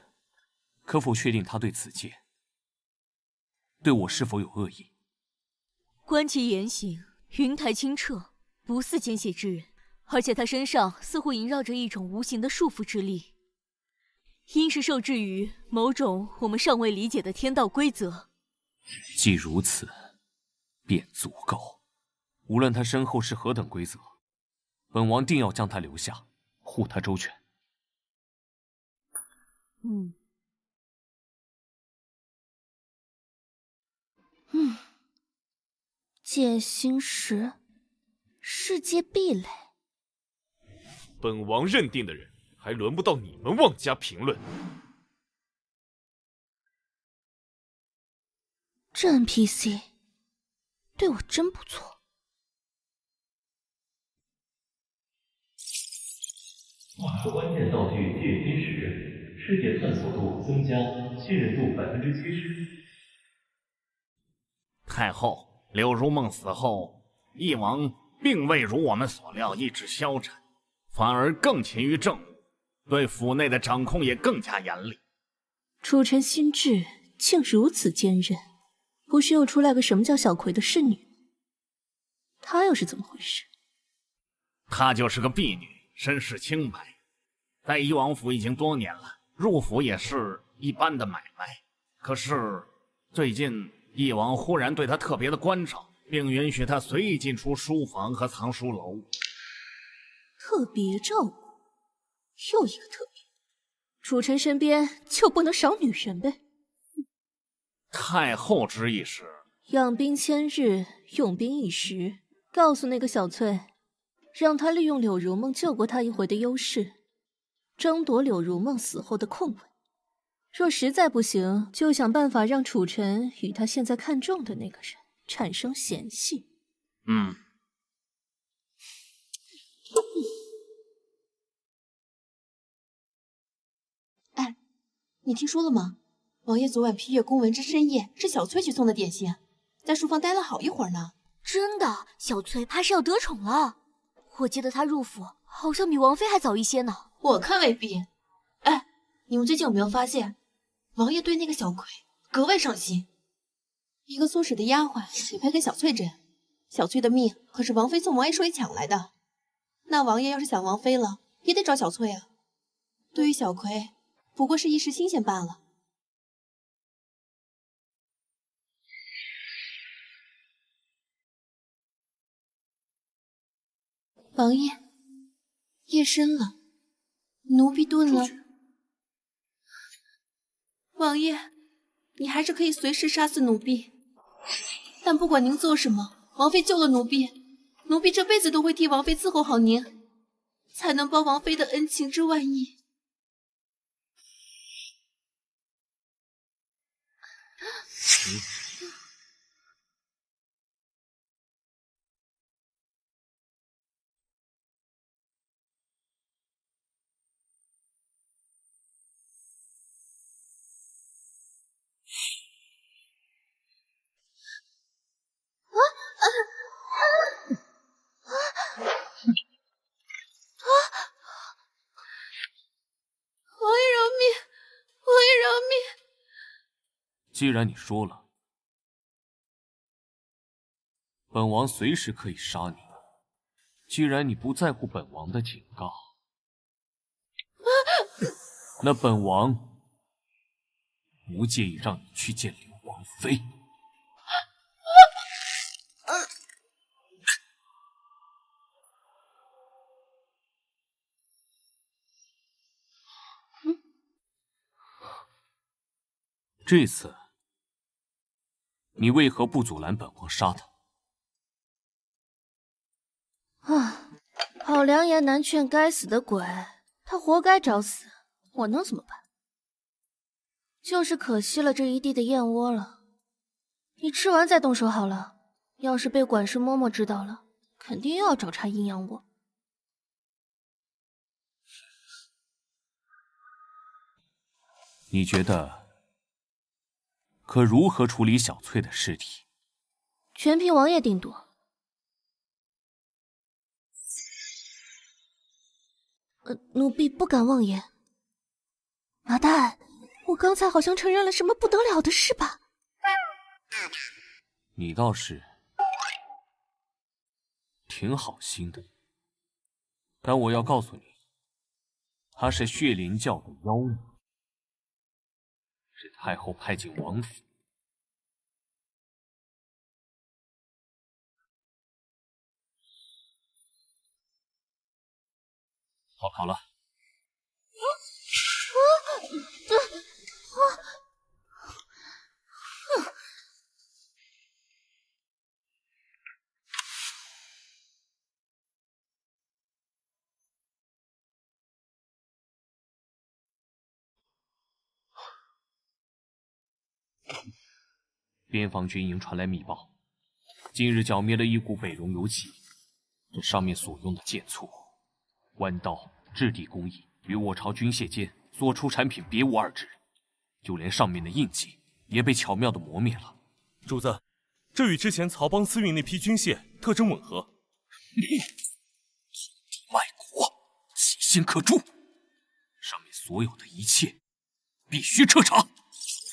可否确定他对此界，对我是否有恶意？观其言行，云台清澈，不似奸邪之人，而且他身上似乎萦绕着一种无形的束缚之力，应是受制于某种我们尚未理解的天道规则。既如此，便足够。无论他身后是何等规则，本王定要将他留下，护他周全。戒心石，世界壁垒。本王认定的人，还轮不到你们妄加评论。这 NPC 对我真不错。关键道具戒心石，世界探索度增加，信任度70%。太后，柳如梦死后，翼王并未如我们所料意志消沉，反而更勤于政务，对府内的掌控也更加严厉。楚臣心智竟如此坚韧，不是又出来个什么叫小葵的侍女？她又是怎么回事？她就是个婢女，身世清白，在翼王府已经多年了，入府也是一般的买卖。可是最近翼王忽然对她特别的关照，并允许她随意进出书房和藏书楼。特别照顾，又一个特别。楚臣身边就不能少女人呗？太后之意是养兵千日，用兵一时。告诉那个小翠，让她利用柳如梦救过她一回的优势，争夺柳如梦死后的空位。若实在不行，就想办法让楚臣与他现在看中的那个人产生嫌隙。哎，你听说了吗？王爷昨晚批阅公文至深夜，是小翠去送的点心，在书房待了好一会儿呢。真的，小翠怕是要得宠了。我记得她入府好像比王妃还早一些呢。我看未必。哎，你们最近有没有发现，王爷对那个小葵格外上心？一个苏氏的丫鬟也配跟小翠争？小翠的命可是王妃从王爷手里抢来的。那王爷要是想王妃了，也得找小翠啊。对于小葵，不过是一时新鲜罢了。王爷，夜深了，奴婢炖了。王爷，你还是可以随时杀死奴婢。但不管您做什么，王妃救了奴婢，奴婢这辈子都会替王妃伺候好您，才能报王妃的恩情之万一。王爷饶命！王爷饶命！既然你说了，本王随时可以杀你。既然你不在乎本王的警告，那本王不介意让你去见柳王妃。这次，你为何不阻拦本王杀他？啊，好良言难劝该死的鬼，他活该找死，我能怎么办？就是可惜了这一地的燕窝了。你吃完再动手好了，要是被管事嬷嬷知道了，肯定又要找茬阴阳我。你觉得可如何处理小翠的尸体？全凭王爷定夺。奴婢不敢妄言。麻蛋，我刚才好像承认了什么不得了的事吧？你倒是挺好心的，但我要告诉你，他是血灵教的妖女，是太后派进王府。好了。边防军营传来密报，近日剿灭了一股北戎游骑，这上面所用的剑簇、弯刀、质地工艺与我朝军械间所出产品别无二致，就连上面的印记也被巧妙地磨灭了。主子，这与之前曹帮私运那批军械特征吻合。卖国，其心可诛。上面所有的一切必须彻查。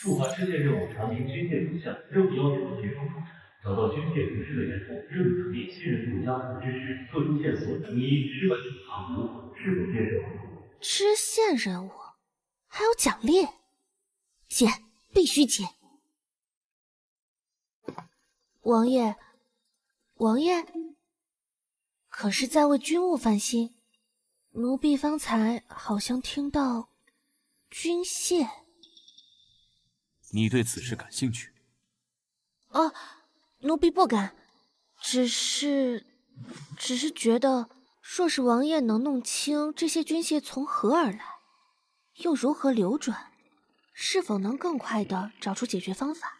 触发支线任务查明军械图像，任务要求协助助产，找到军械遗失的源头，任务能力信任度加5支持，特殊线索1失败者罚5，是否接受？支线任务还有奖励，接，必须接。王爷，可是在为军务烦心？奴婢方才好像听到军械。你对此事感兴趣？哦，奴婢不敢，只是觉得，若是王爷能弄清这些军械从何而来，又如何流转，是否能更快地找出解决方法？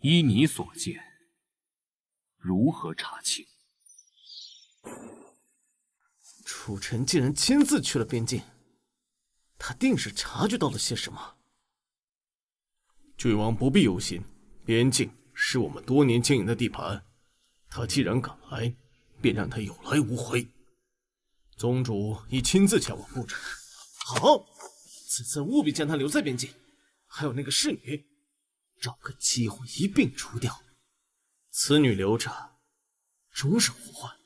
依你所见，如何查清？楚尘竟然亲自去了边境，他定是察觉到了些什么。郡王不必忧心，边境是我们多年经营的地盘，他既然敢来，便让他有来无回。宗主已亲自前往布置，好，此次务必将他留在边境，还有那个侍女，找个机会一并除掉。此女留着，终是祸患。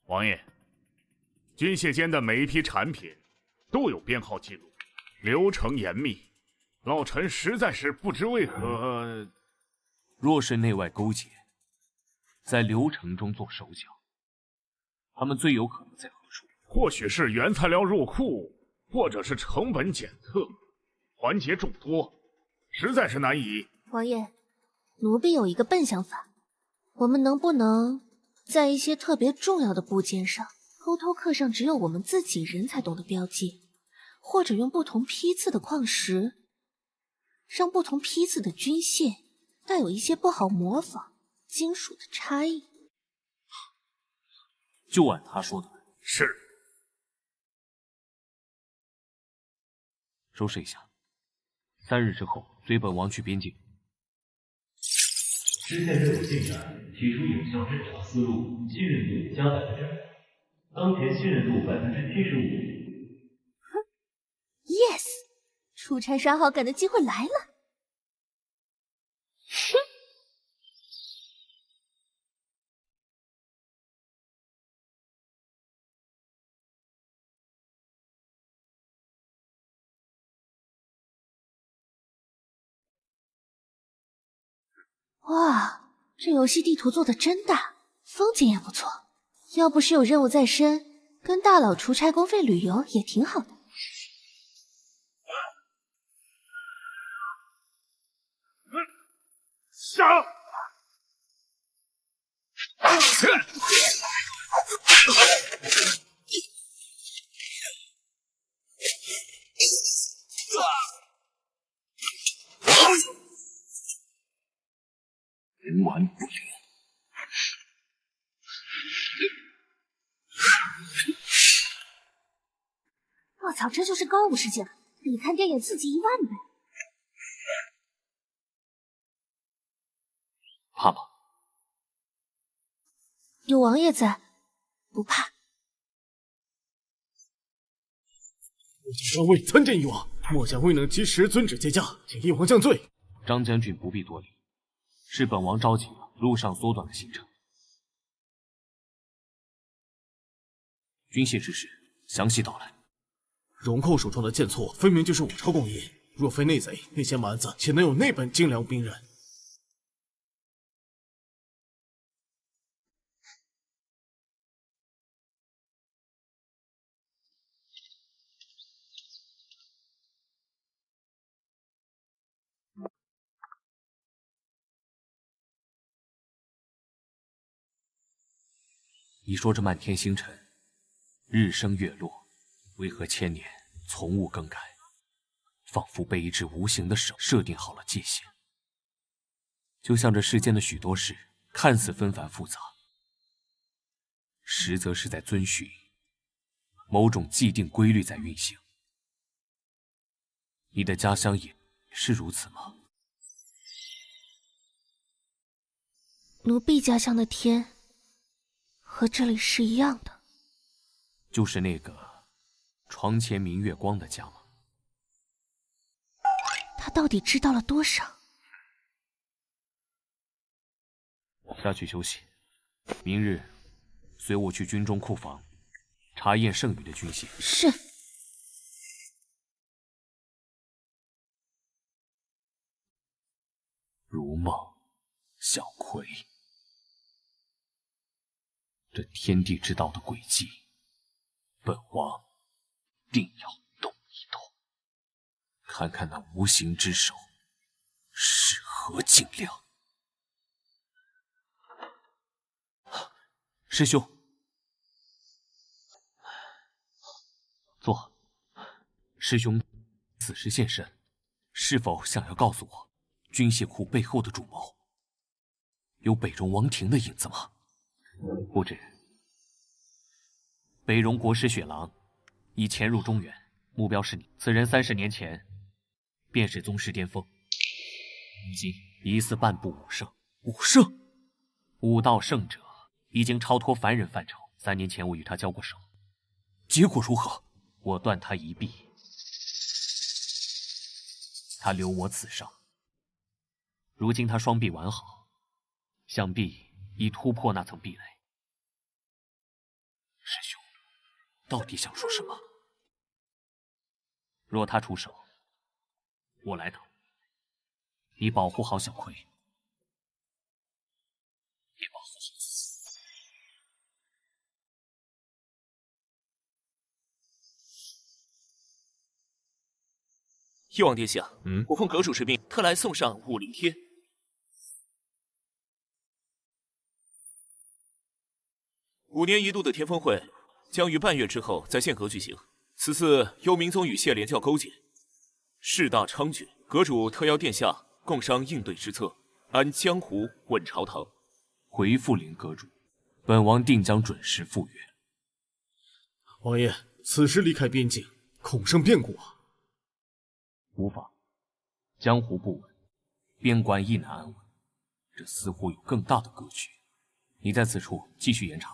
王爷，军械间的每一批产品都有编号记录，流程严密，老臣实在是不知为何。若是内外勾结，在流程中做手脚。他们最有可能在何处？或许是原材料入库，或者是成本减特，环节众多，实在是难以。王爷，奴婢有一个笨想法，我们能不能在一些特别重要的部件上偷偷刻上只有我们自己人才懂的标记，或者用不同批次的矿石，让不同批次的军械带有一些不好模仿金属的差异。就按他说的来。是。收拾一下，3日之后随本王去边境。支线任务进展，提出有效侦查思路，信任度加2%，当前信任度75%。Yes， 出差刷好感的机会来了。哼。哇，这游戏地图做的真大，风景也不错。要不是有任务在身，跟大佬出差公费旅游也挺好的。杀！人完不灵。我操，这就是高武世界，比看电影刺激10000倍。怕吗？有王爷在，不怕。末将专为参见翼王，末将未能及时遵旨接驾，请翼王降罪。张将军不必多礼，是本王着急了，路上缩短了行程。军械之事，详细道来。荣寇手中的剑错，分明就是武超工艺。若非内贼，那些蛮子岂能有那本精良兵刃？你说这漫天星辰，日升月落，为何千年从无更改？仿佛被一只无形的手设定好了界限。就像这世间的许多事，看似纷繁复杂，实则是在遵循某种既定规律在运行。你的家乡也是如此吗？奴婢家乡的天和这里是一样的，就是那个床前明月光的家吗？他到底知道了多少？下去休息，明日随我去军中库房查验剩余的军械。是。如梦，小葵。这天地之道的轨迹，本王定要动一动，看看那无形之手是何斤量。师兄，坐。师兄此时现身，是否想要告诉我，军械库背后的主谋有北荣王庭的影子吗？不止，北荣国师雪狼已潜入中原，目标是你。此人30年前便是宗师巅峰，如今疑似半步武圣。武圣，武道圣者，已经超脱凡人范畴。3年前我与他交过手，结果如何？我断他一臂，他留我此生。如今他双臂完好，想必已突破那层壁垒。师兄，到底想说什么？若他出手，我来等。你保护好小葵，也保护翼王殿下，我奉阁主之命，特来送上武灵贴。5年一度的天风会将于半月之后在剑阁举行。此次幽冥宗与谢莲教勾结，事大猖獗，阁主特邀殿下共商应对之策，安江湖，稳朝堂。回复灵阁主，本王定将准时赴约。王爷，此时离开边境，恐生变故啊！无妨，江湖不稳，边关亦难安稳。这似乎有更大的格局。你在此处继续严查，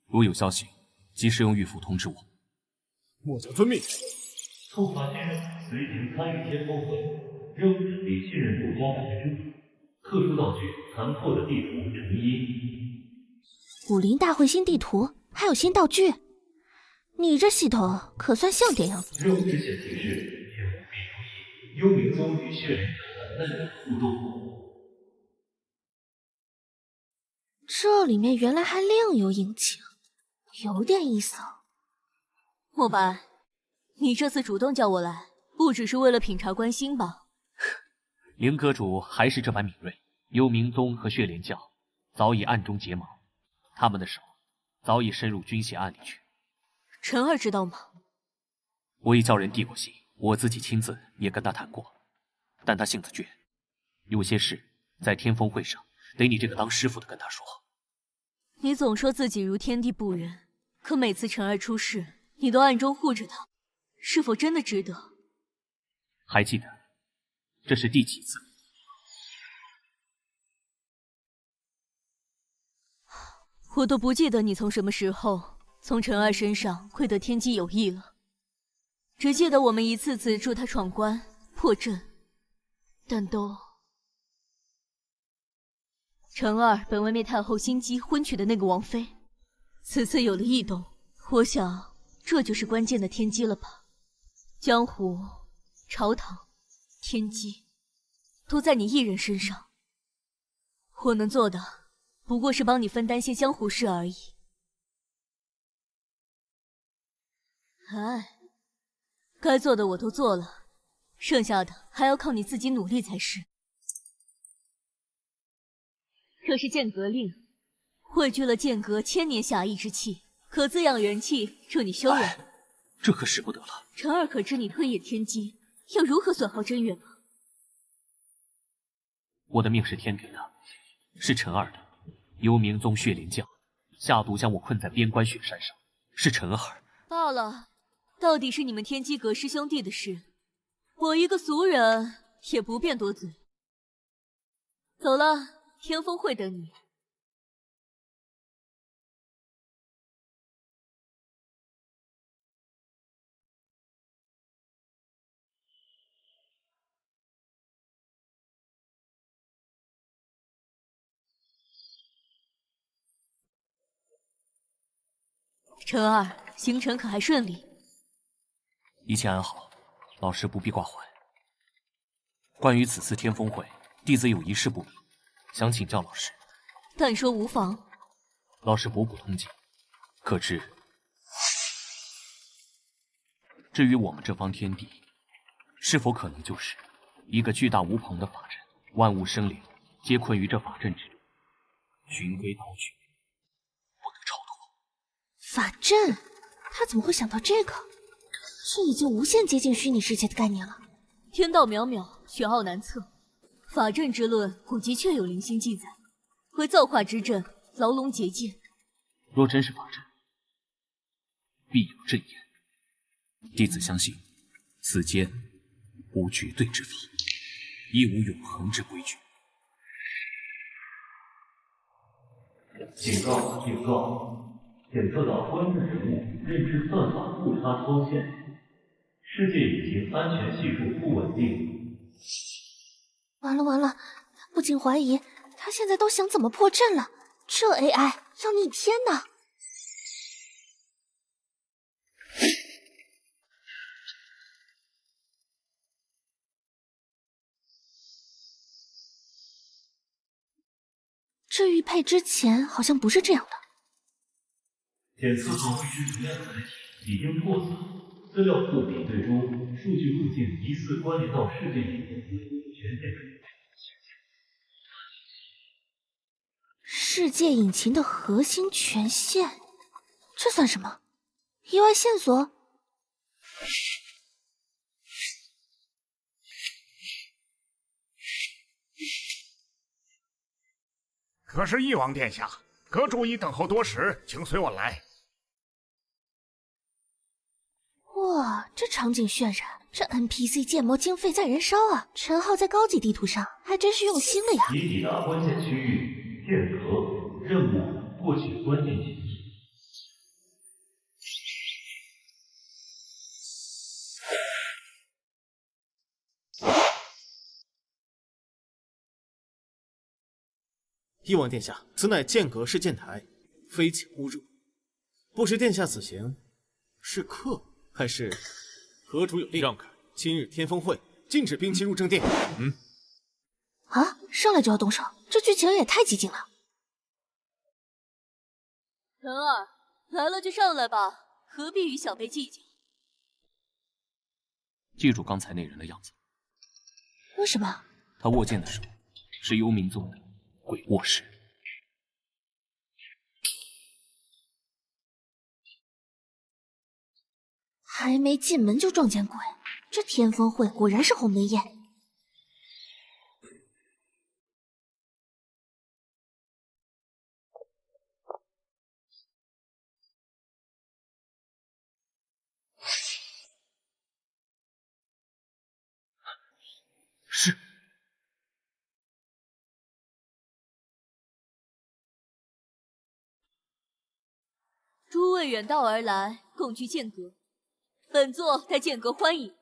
如有消息，及时用玉符通知我。末将遵命。触发新任随行参与天风会，任务场地信任度加5%，特殊道具残破的地图成1。武林大会新地图，还有新道具，你这系统可算像点样子。任务支线提示：请务必注意幽冥宗与血灵者的难互动。这里面原来还另有隐情，有点意思哦。莫白，你这次主动叫我来，不只是为了品茶关心吧？灵阁主还是这般敏锐。幽冥宗和血莲教早已暗中结盟，他们的手早已深入军械案里去。晨儿知道吗？我已叫人递过信，我自己亲自也跟他谈过，但他性子倔，有些事在天风会上得你这个当师傅的跟他说。你总说自己如天地不仁，可每次晨儿出事，你都暗中护着他，是否真的值得？还记得这是第几次？我都不记得你从什么时候从晨儿身上窥得天机有意了，只记得我们一次次助他闯关破阵，但都……晨儿本为灭太后心机婚娶的那个王妃，此次有了异动，我想这就是关键的天机了吧？江湖、朝堂、天机，都在你一人身上。我能做的，不过是帮你分担些江湖事而已。哎，该做的我都做了，剩下的还要靠你自己努力才是。这是剑阁令，汇聚了剑阁1000年侠义之气，可滋养元气，助你修养。这可使不得了。晨儿可知你推演天机，又如何损耗真元吗？我的命是天给的，是晨儿的。幽冥宗血莲教下毒将我困在边关雪山上，是晨儿。罢了，到底是你们天机阁师兄弟的事，我一个俗人也不便多嘴。走了，天风会等你。晨儿，行程可还顺利？一切安好，老师不必挂怀。关于此次天风会，弟子有一事不明，想请教老师。但说无妨。老师博古通今，可知至于我们这方天地，是否可能就是一个巨大无朋的法阵，万物生灵皆困于这法阵之中，循规蹈矩，不得超脱。法阵，他怎么会想到这个？这已经无限接近虚拟世界的概念了。天道渺渺，玄奥难测，法阵之论，古籍确有零星记载。为造化之阵，牢笼结界。若真是法阵，必有阵眼。弟子相信，此间无绝对之法，亦无永恒之规矩。警告！警告！检测到关键人物认知算法误差超限，世界引擎安全系数不稳定。完了完了，不禁怀疑他现在都想怎么破阵了。这 AI 要逆天呢！这玉佩之前好像不是这样的。检测到未知能量载体已经破损，资料库比对中数据路径疑似关联到世界引擎全线中。世界引擎的核心权限，这算什么？意外线索？可是翼王殿下，阁主已等候多时，请随我来。哇，这场景渲染，这 NPC 建模经费在燃烧啊！陈浩在高级地图上还真是用心了呀。已抵达关键区域，剑阁任务获取关键信息。翼王殿下，此乃剑阁试剑台，非请勿入。不知殿下此行是客还是？阁主有令，让开！今日天风会禁止兵器入正殿。啊，上来就要动手，这剧情也太激进了。晨儿，来了就上来吧，何必与小辈计较？记住刚才那人的样子。为什么？他握剑的手是幽冥宗的鬼握石。还没进门就撞见鬼，这天风会果然是鸿门宴。是。诸位远道而来，共居剑阁，本座待剑阁欢迎。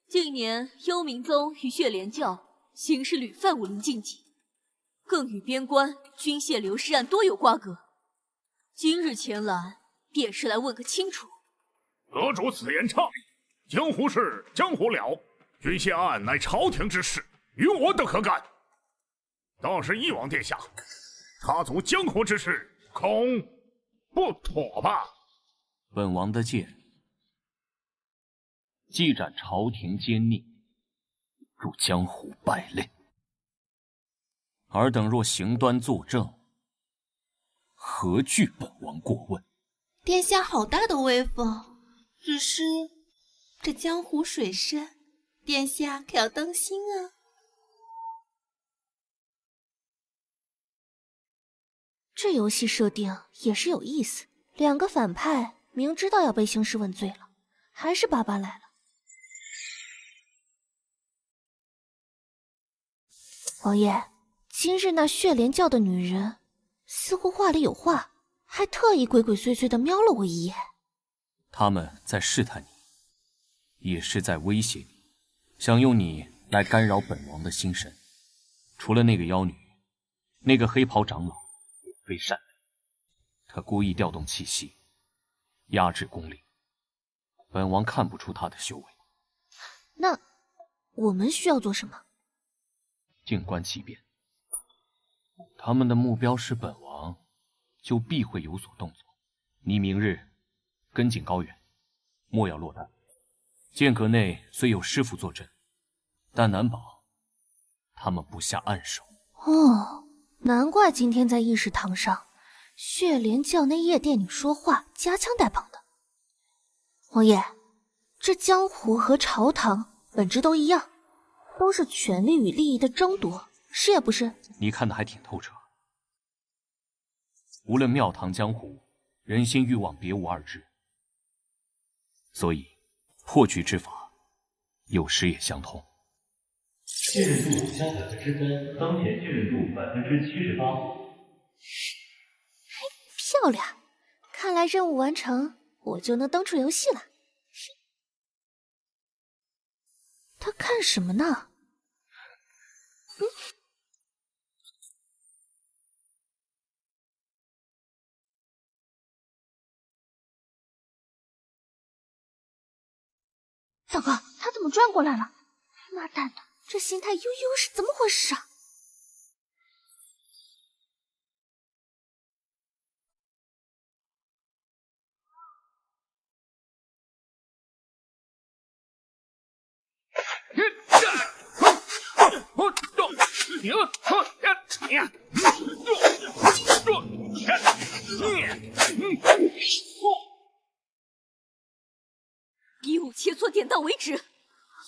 近年幽冥宗与血莲教行事屡犯武林禁忌，更与边关军械流失案多有瓜葛。今日前来，便是来问个清楚。阁主此言差矣，江湖事江湖了，军械案乃朝廷之事，与我等何干？倒是翼王殿下，插足江湖之事，恐不妥吧？本王的剑既斩朝廷奸佞，入江湖败类。尔等若行端作证，何惧本王过问？殿下好大的威风，只是这江湖水深，殿下可要当心啊！这游戏设定也是有意思，两个反派明知道要被兴师问罪了，还是巴巴来了。王爷，今日那血莲教的女人似乎话里有话，还特意鬼鬼祟祟的瞄了我一眼。他们在试探你，也是在威胁你，想用你来干扰本王的心神。除了那个妖女，那个黑袍长老也非善类，他故意调动气息，压制功力，本王看不出他的修为。那我们需要做什么？静观其变。他们的目标是本王，就必会有所动作。你明日跟紧高远，莫要落单。剑阁内虽有师傅坐镇，但难保他们不下暗手。哦，难怪今天在议事堂上，血莲教那夜店里说话夹枪带棒的。王爷，这江湖和朝堂本质都一样，都是权力与利益的争夺，是也不是？你看得还挺透彻。无论庙堂江湖，人心欲望别无二致，所以破局之法有时也相通。信任度加3%，当前信任度78%。漂亮，看来任务完成，我就能登出游戏了。他看什么呢？糟糕，他怎么转过来了？妈蛋的，这心态悠悠是怎么回事啊？比武切磋点到为止。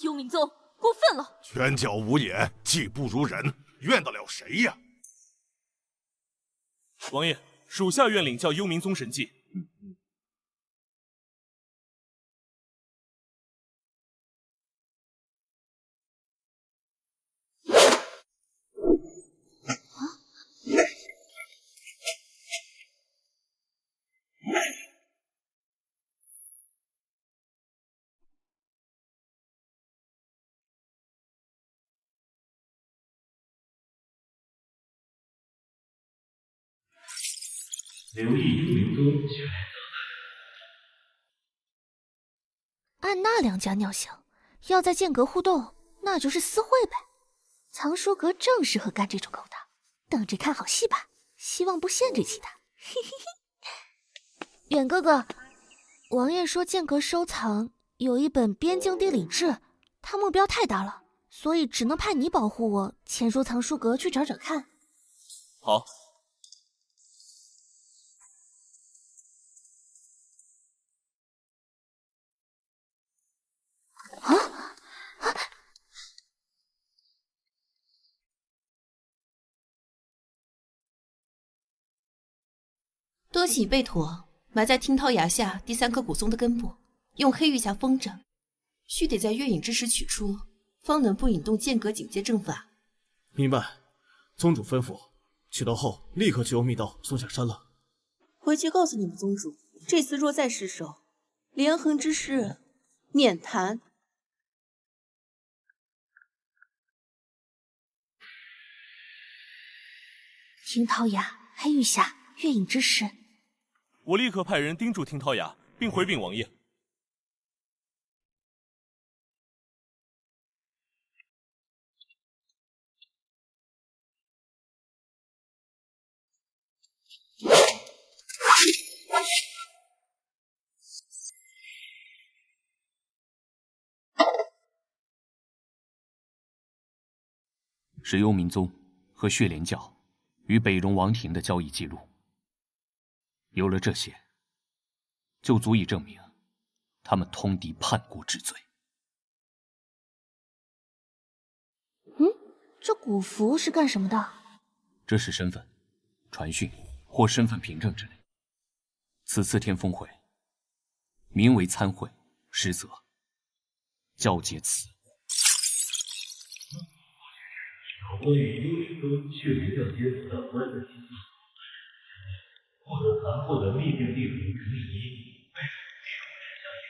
幽冥宗过分了，拳脚无眼，技不如人，怨得了谁呀？王爷，属下愿领教幽冥宗神技。留意幽冥宗训练。按那两家尿性，要在剑阁互动，那就是私会呗。藏书阁正适合干这种勾当，等着看好戏吧。希望不限制其他。嘿嘿嘿。远哥哥，王爷说剑阁收藏有一本《边境地理志》，他目标太大了，所以只能派你保护我，潜入藏书阁去找找看。好。多喜贝妥埋在听涛崖下第3颗古松的根部，用黑玉匣封着，须得在月影之时取出，方能不引动剑阁警戒阵法。明白，宗主吩咐，取到后立刻去欧密道送下山了。回去告诉你们宗主，这次若再失手，连横之事免谈。听涛崖、黑玉匣、月影之时。我立刻派人盯住听涛崖，并回禀王爷。是幽冥宗和血莲教与北戎王庭的交易记录。有了这些，就足以证明他们通敌叛国之罪。这古符是干什么的？这是身份、传讯或身份凭证之类。此次天峰会，名为参会，实则交接此物。关于幽冥宗血灵教接触的关键信息，获得残破的秘境地图之秘仪，被地图人相应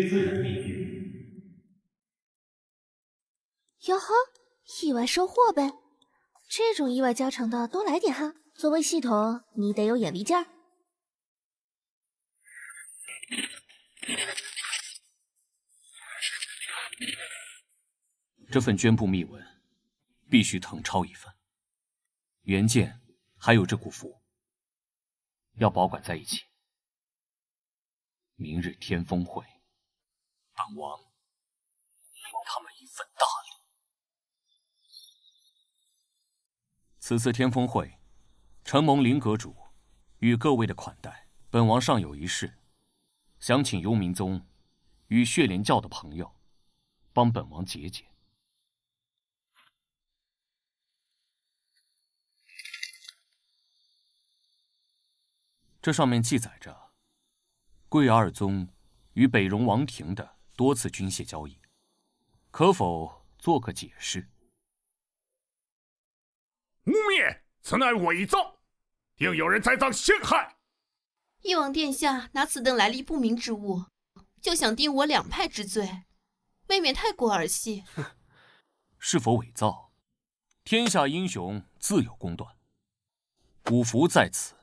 的秘密非私人秘境。哟呵，意外收获呗！这种意外加成的多来点哈。作为系统，你得有眼力劲儿。这份绢布密文必须誊抄一份，原件还有这古符，要保管在一起。明日天峰会，本王还他们一份大礼。此次天峰会，承蒙林阁主与各位的款待，本王尚有一事，想请幽冥宗与血莲教的朋友帮本王解解。这上面记载着贵二宗与北戎王庭的多次军械交易，可否做个解释？污蔑！此乃伪造，定有人栽赃陷害。翼王殿下拿此等来历不明之物，就想定我两派之罪，未免太过儿戏。是否伪造，天下英雄自有公断。古符在此，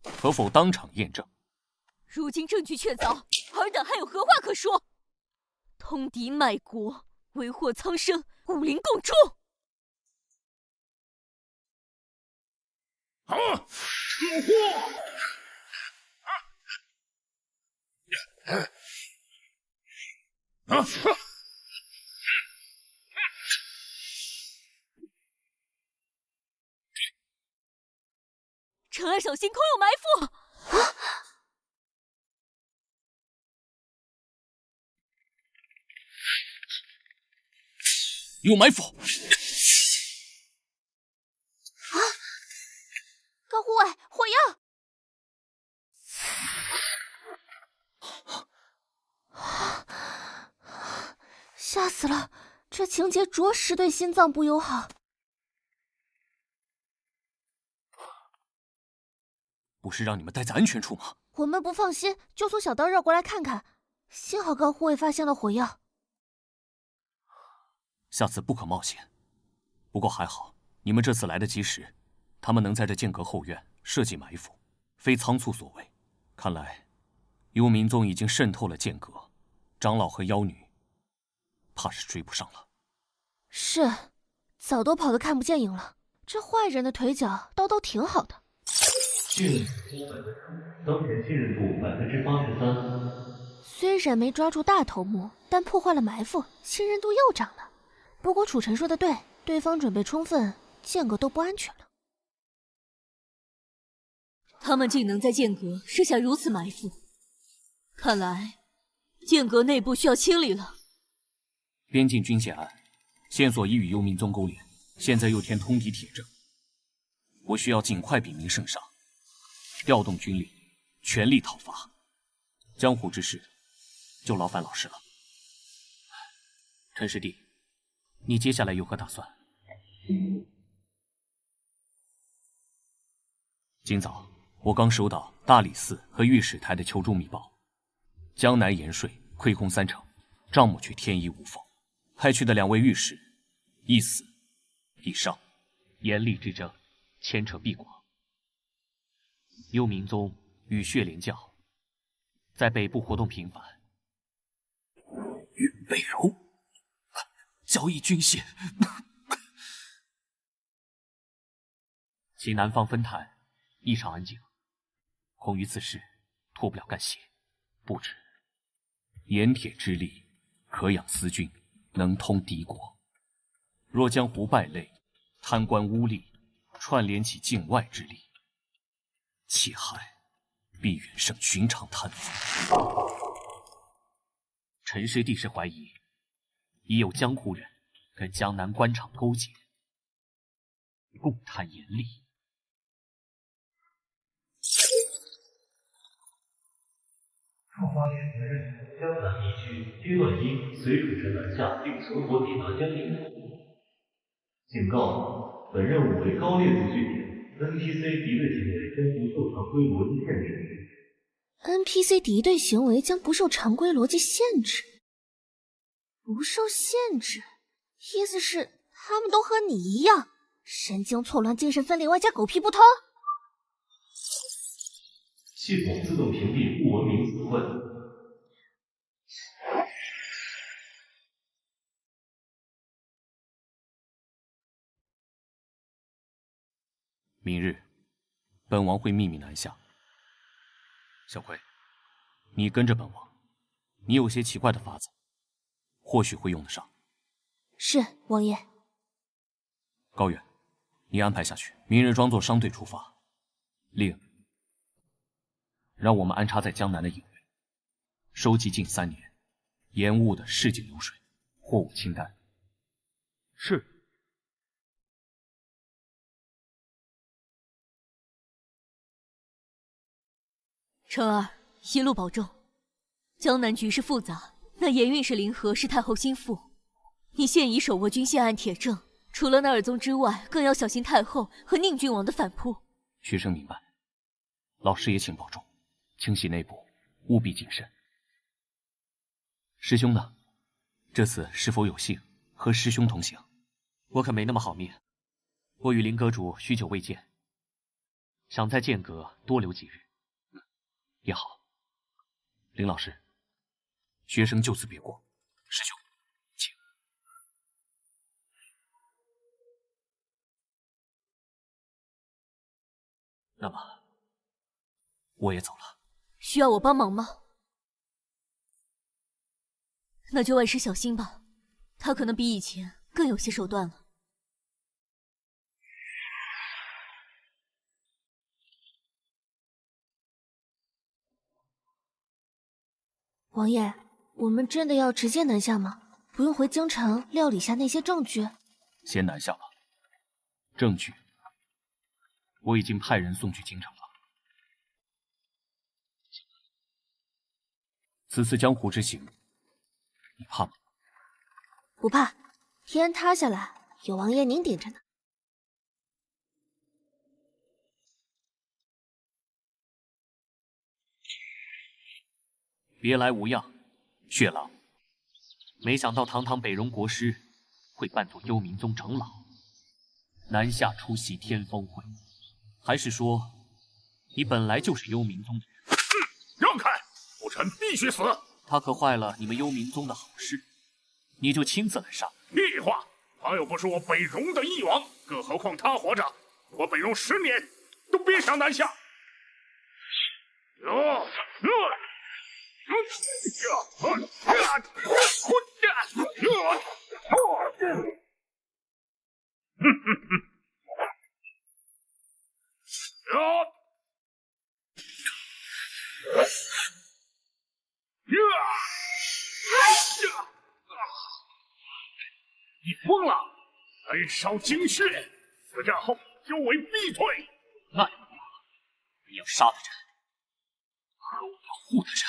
可否当场验证？如今证据确凿，尔等还有何话可说？通敌卖国，为祸苍生，武林共诛。好，入货！晨儿小心，空有埋伏！啊！有埋伏！啊！高护卫，火药！吓死了！这情节着实对心脏不友好。不是让你们待在安全处吗？我们不放心，就从小道绕过来看看。幸好高护卫发现了火药。下次不可冒险。不过还好，你们这次来得及时，他们能在这剑阁后院设计埋伏，非仓促所为。看来，幽冥宗已经渗透了剑阁，长老和妖女怕是追不上了。是，早都跑得看不见影了。这坏人的腿脚倒都挺好的。训当前信任度83%。虽然没抓住大头目，但破坏了埋伏，信任度又涨了。不过楚晨说的对，对方准备充分，剑阁都不安全了。他们竟能在剑阁设下如此埋伏，看来剑阁内部需要清理了。边境军械案线索已与幽冥宗勾连，现在又添通敌铁证，我需要尽快禀明圣上，调动军力，全力讨伐。江湖之事，就劳烦老师了。陈师弟，你接下来有何打算？今早我刚收到大理寺和御史台的求助密报，江南盐税亏空3成，账目却天衣无缝。派去的2位御史，一死一伤，严厉之争，牵扯必广。幽冥宗与血莲教在北部活动频繁，与北柔交易军械，其南方分坛异常安静，恐于此事脱不了干系。不知盐铁之力，可养私军，能通敌国。若将胡败类、贪官污吏串联起境外之力，其害必远胜寻常贪腐。陈师弟是怀疑已有江湖人跟江南官场勾结，共贪盐利。触发连前任江南地区阶段1随楚晨南下，并存活抵达江陵府。警告：本任务为高烈度据点。NPC 敌对行为将不受常规逻辑限制。NPC 敌对行为将不受常规逻辑限制。不受限制，意思是他们都和你一样，神经错乱、精神分裂，外加狗屁不通。系统自动屏蔽不文明词汇。明日，本王会秘密南下。小葵，你跟着本王，你有些奇怪的法子，或许会用得上。是，王爷。高远，你安排下去，明日装作商队出发。另，让我们安插在江南的影院，收集近3年盐务的市井流水、货物清单。是。晨儿，一路保重。江南局势复杂，那盐运使林和是太后心腹，你现已手握军械案铁证，除了那尔宗之外，更要小心太后和宁郡王的反扑。学生明白，老师也请保重，清洗内部务必谨慎。师兄呢？这次是否有幸和师兄同行？我可没那么好命，我与林阁主许久未见，想在剑阁多留几日。也好，林老师，学生就此别过。师兄，请。那么，我也走了。需要我帮忙吗？那就万事小心吧，他可能比以前更有些手段了。王爷，我们真的要直接南下吗？不用回京城料理下那些证据？先南下吧。证据，我已经派人送去京城了。此次江湖之行，你怕吗？不怕，天塌下来有王爷您顶着呢。别来无恙，血狼。没想到堂堂北戎国师会扮作幽冥宗长老，南下出席天峰会，还是说你本来就是幽冥宗的人？让开！不臣必须死！他可坏了你们幽冥宗的好事，你就亲自来杀？屁话！他又不是我北戎的翼王，更何况他活着，我北戎10年都别想南下。你疯了！焚烧精血，此战后修为必退。那又如何？你要杀了朕，而我要护着朕。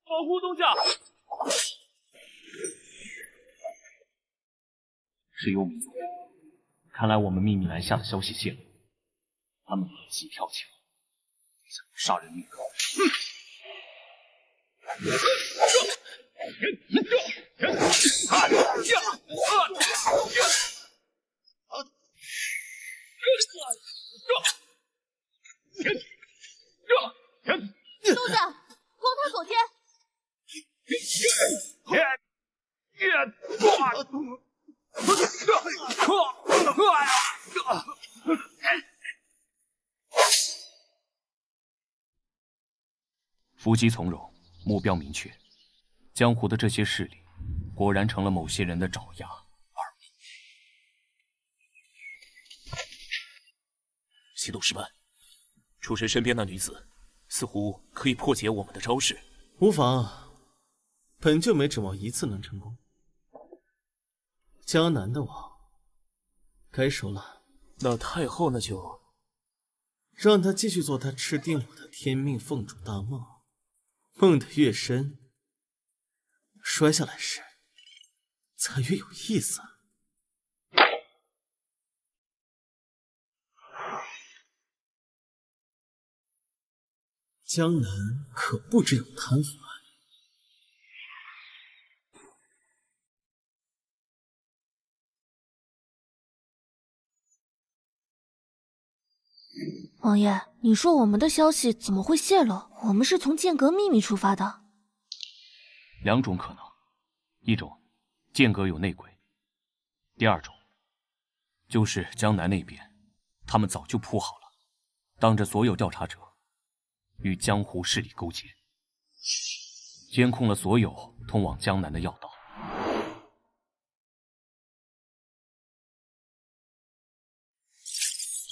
保护东家！是幽冥族人，看来我们秘密南下的消息泄露，他们恶习跳墙，想要杀人灭口。东家，攻他左肩！伏击从容，目标明确。江湖的这些势力，果然成了某些人的爪牙。西毒师班，楚神身边那女子，似乎可以破解我们的招式。无妨，本就没指望一次能成功。江南的网该收了。那太后那就让他继续做他吃定我的天命凤主大梦，梦得越深，摔下来时才越有意思。江南可不只有贪婪。王爷，你说我们的消息怎么会泄露？我们是从剑阁秘密出发的。两种可能，一种剑阁有内鬼，第二种就是江南那边，他们早就铺好了，当着所有调查者，与江湖势力勾结，监控了所有通往江南的要道。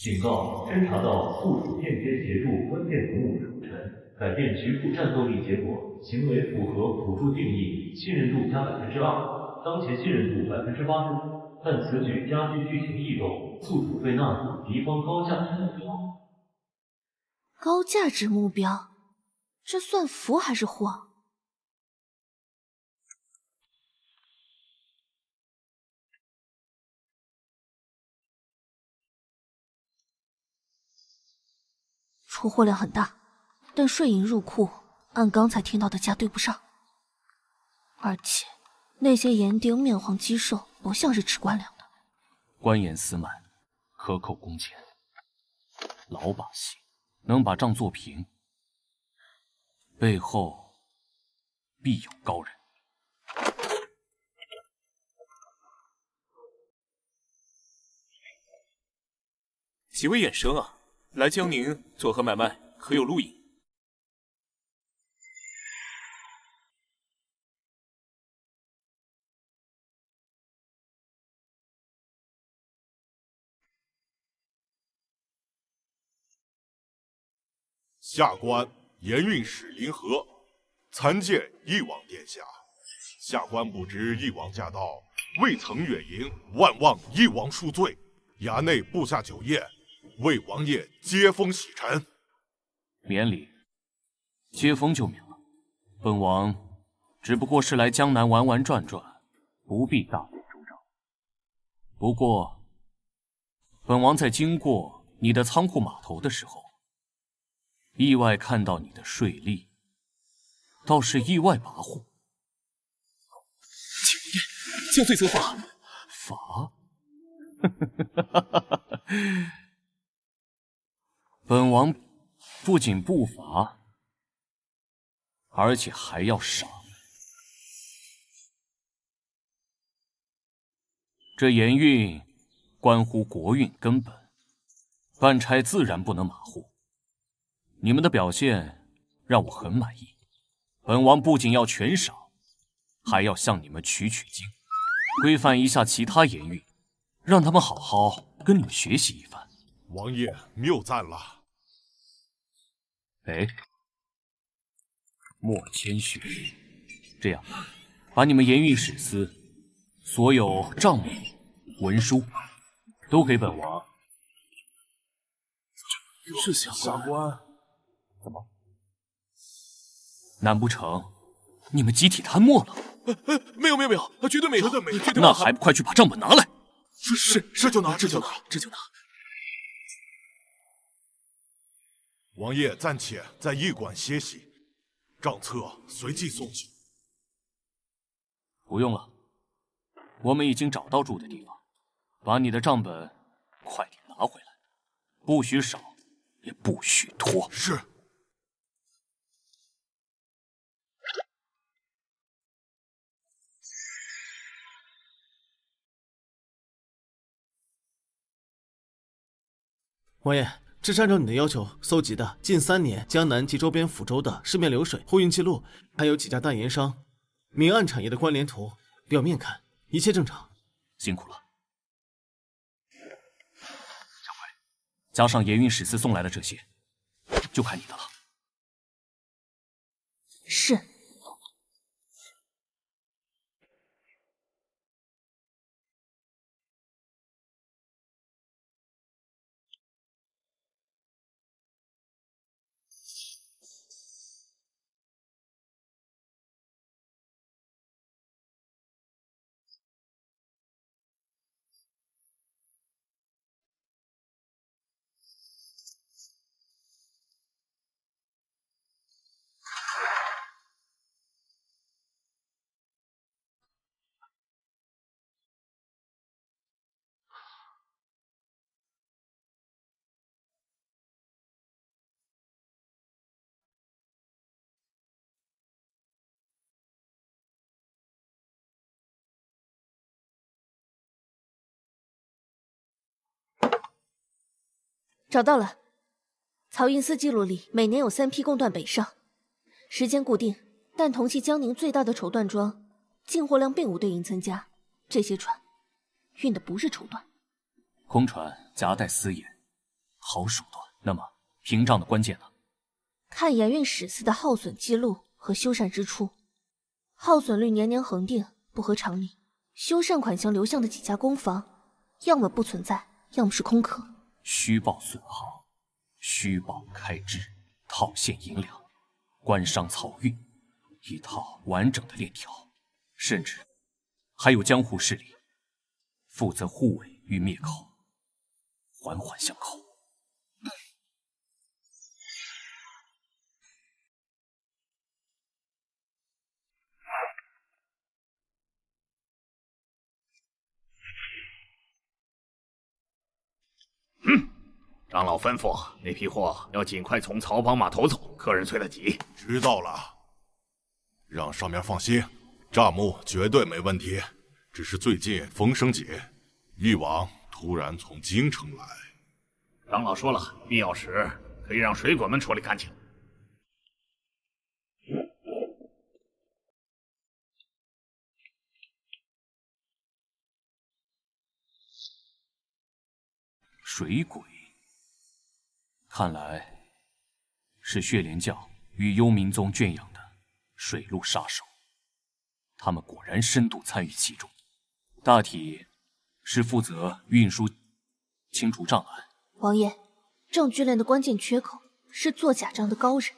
警告：侦查到宿主间接协助关键人物楚尘，改变局部战斗力结果，行为符合辅助定义，信任度加2%，当前信任度80%，但此举加剧剧情异动，宿主被纳入敌方高价值目标。高价值目标，这算福还是祸？出货量很大，但税银入库按刚才听到的价对不上，而且那些盐丁面黄肌瘦，不像是吃官粮的。官盐私卖，克扣工钱，老把戏，能把账做平，背后必有高人。几位眼生啊！来江宁做何买卖？可有路引？下官盐运使林和，参见翼王殿下。下官不知翼王驾到，未曾远迎，万望翼王恕罪。衙内布下酒宴，为王爷接风洗尘。免礼，接风就免了。本王只不过是来江南玩玩转转，不必大费周章。不过，本王在经过你的仓库码头的时候，意外看到你的税吏，倒是意外跋扈。请王爷将罪责罚。罚？本王不仅不罚，而且还要赏。这盐运关乎国运根本，办差自然不能马虎。你们的表现让我很满意，本王不仅要全赏，还要向你们取经，规范一下其他盐运，让他们好好跟你们学习一番。王爷谬赞了。哎，莫谦虚。这样，把你们盐运史司所有账目、文书都给本王。这下官，怎么？难不成你们集体贪墨了？没有，绝对没有，绝对没有。那还不快去把账本拿来！是，就拿。王爷暂且在驿馆歇息，账册随即送去。不用了，我们已经找到住的地方，把你的账本快点拿回来，不许少，也不许拖。是。王爷，这是按照你的要求搜集的近3年江南及周边府州的市面流水、货运记录，还有几家大盐商、明暗产业的关联图。表面看一切正常。辛苦了，小葵，加上盐运史司送来的这些，就看你的了。是。找到了，漕运司记录里每年有3批贡缎北上，时间固定，但同期江宁最大的绸缎庄进货量并无对应增加。这些船运的不是绸缎，空船夹带私盐，好手段。那么平账的关键呢？看盐运史司的耗损记录和修缮支出，耗损率年年恒定，不合常理。修缮款项流向的几家工坊，要么不存在，要么是空壳。虚报损耗，虚报开支，套现银两，官商漕运，一套完整的链条，甚至还有江湖势力负责护卫与灭口，环环相扣。长老吩咐那批货要尽快从漕帮码头走，客人催得急。知道了，让上面放心，账目绝对没问题。只是最近风声节，翼王突然从京城来。长老说了，必要时可以让水鬼们处理干净。水鬼，看来是血莲教与幽冥宗圈养的水陆杀手，他们果然深度参与其中，大体是负责运输、清除障碍。王爷，证据链的关键缺口是做假账的高人，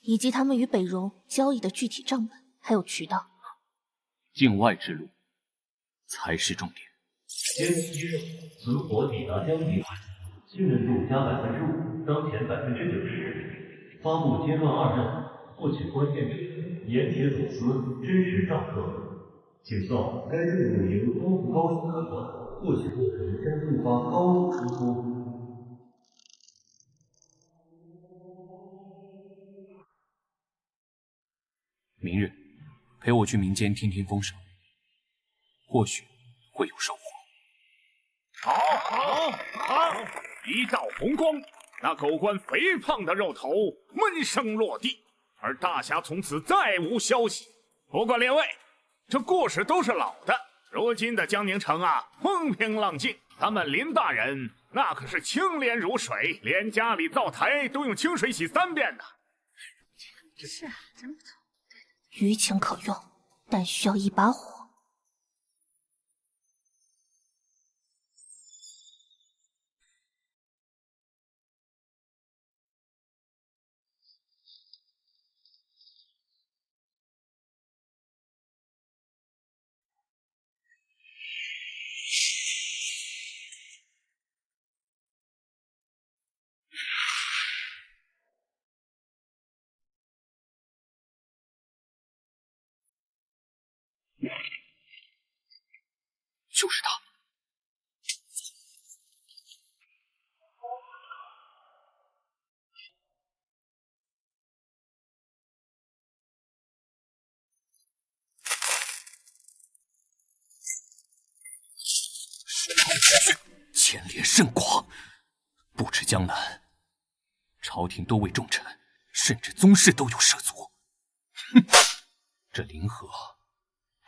以及他们与北戎交易的具体账本还有渠道。境外之路才是重点。歼击任务存活抵达江敌信任度加5%，当前90%。发布阶段2任务，获取关键证据，盐铁走私真实账册。请送该任务由光伏高新客管，获取过程将触发高度输出。明日陪我去民间听听风声，或许会有收获。好！一道红光，那狗官肥胖的肉头闷声落地，而大侠从此再无消息。不过列位，这故事都是老的，如今的江宁城啊，风平浪静。咱们林大人那可是清廉如水，连家里灶台都用清水洗3遍呢。是啊，真不错。余情可用，但需要一把火。就是他。牵连甚广，不止江南，朝廷多位重臣，甚至宗室都有涉足。哼，这林和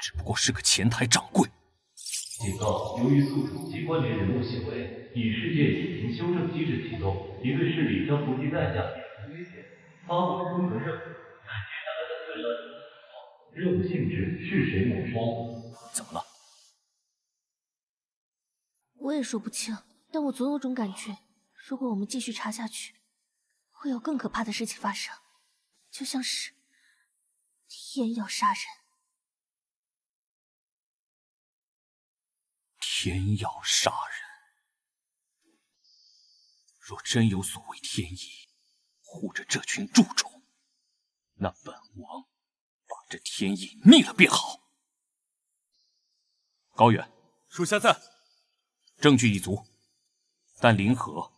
只不过是个前台掌柜。警告：由于宿主及关联人物行为，以世界隐形修正机制启动，敌对势力将不计代价免除危险。发布综合任务，感谢大家的最乐。任务性质：是谁抹杀？怎么了？我也说不清，但我总有种感觉，如果我们继续查下去，会有更可怕的事情发生，就像是天要杀人。天要杀人，若真有所谓天意护着这群蛀虫，那本王把这天意灭了便好。高远，属下在。证据已足，但林和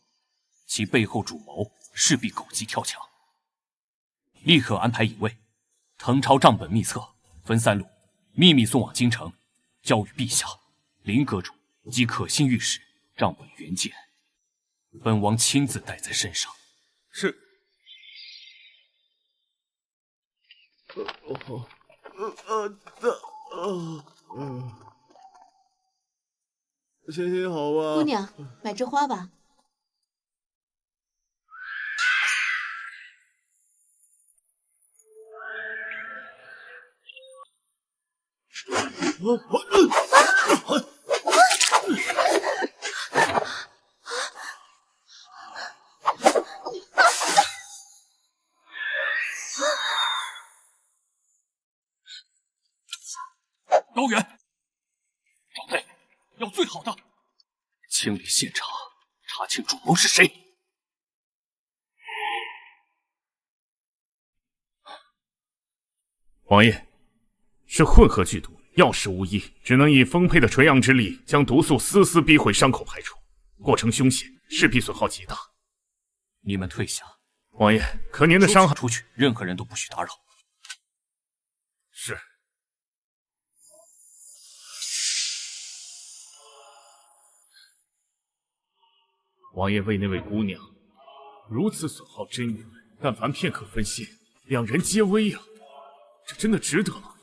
其背后主谋势必狗急跳墙，立刻安排隐卫，誊抄账本秘册，分3路秘密送往京城，交与陛下。林阁主及可信御史账本原件，本王亲自带在身上。是。行行好吧。姑娘，买枝花吧。高远，找对，要最好的，清理现场，查清主谋是谁。王爷，是混合剧毒，药石无异，只能以丰沛的纯阳之力将毒素丝丝逼回伤口排出，过程凶险，势必损耗极大。你们退下。王爷，可您的伤害……出去，任何人都不许打扰。是。王爷为那位姑娘如此损耗真元，但凡片刻分心，2人皆危啊！这真的值得吗？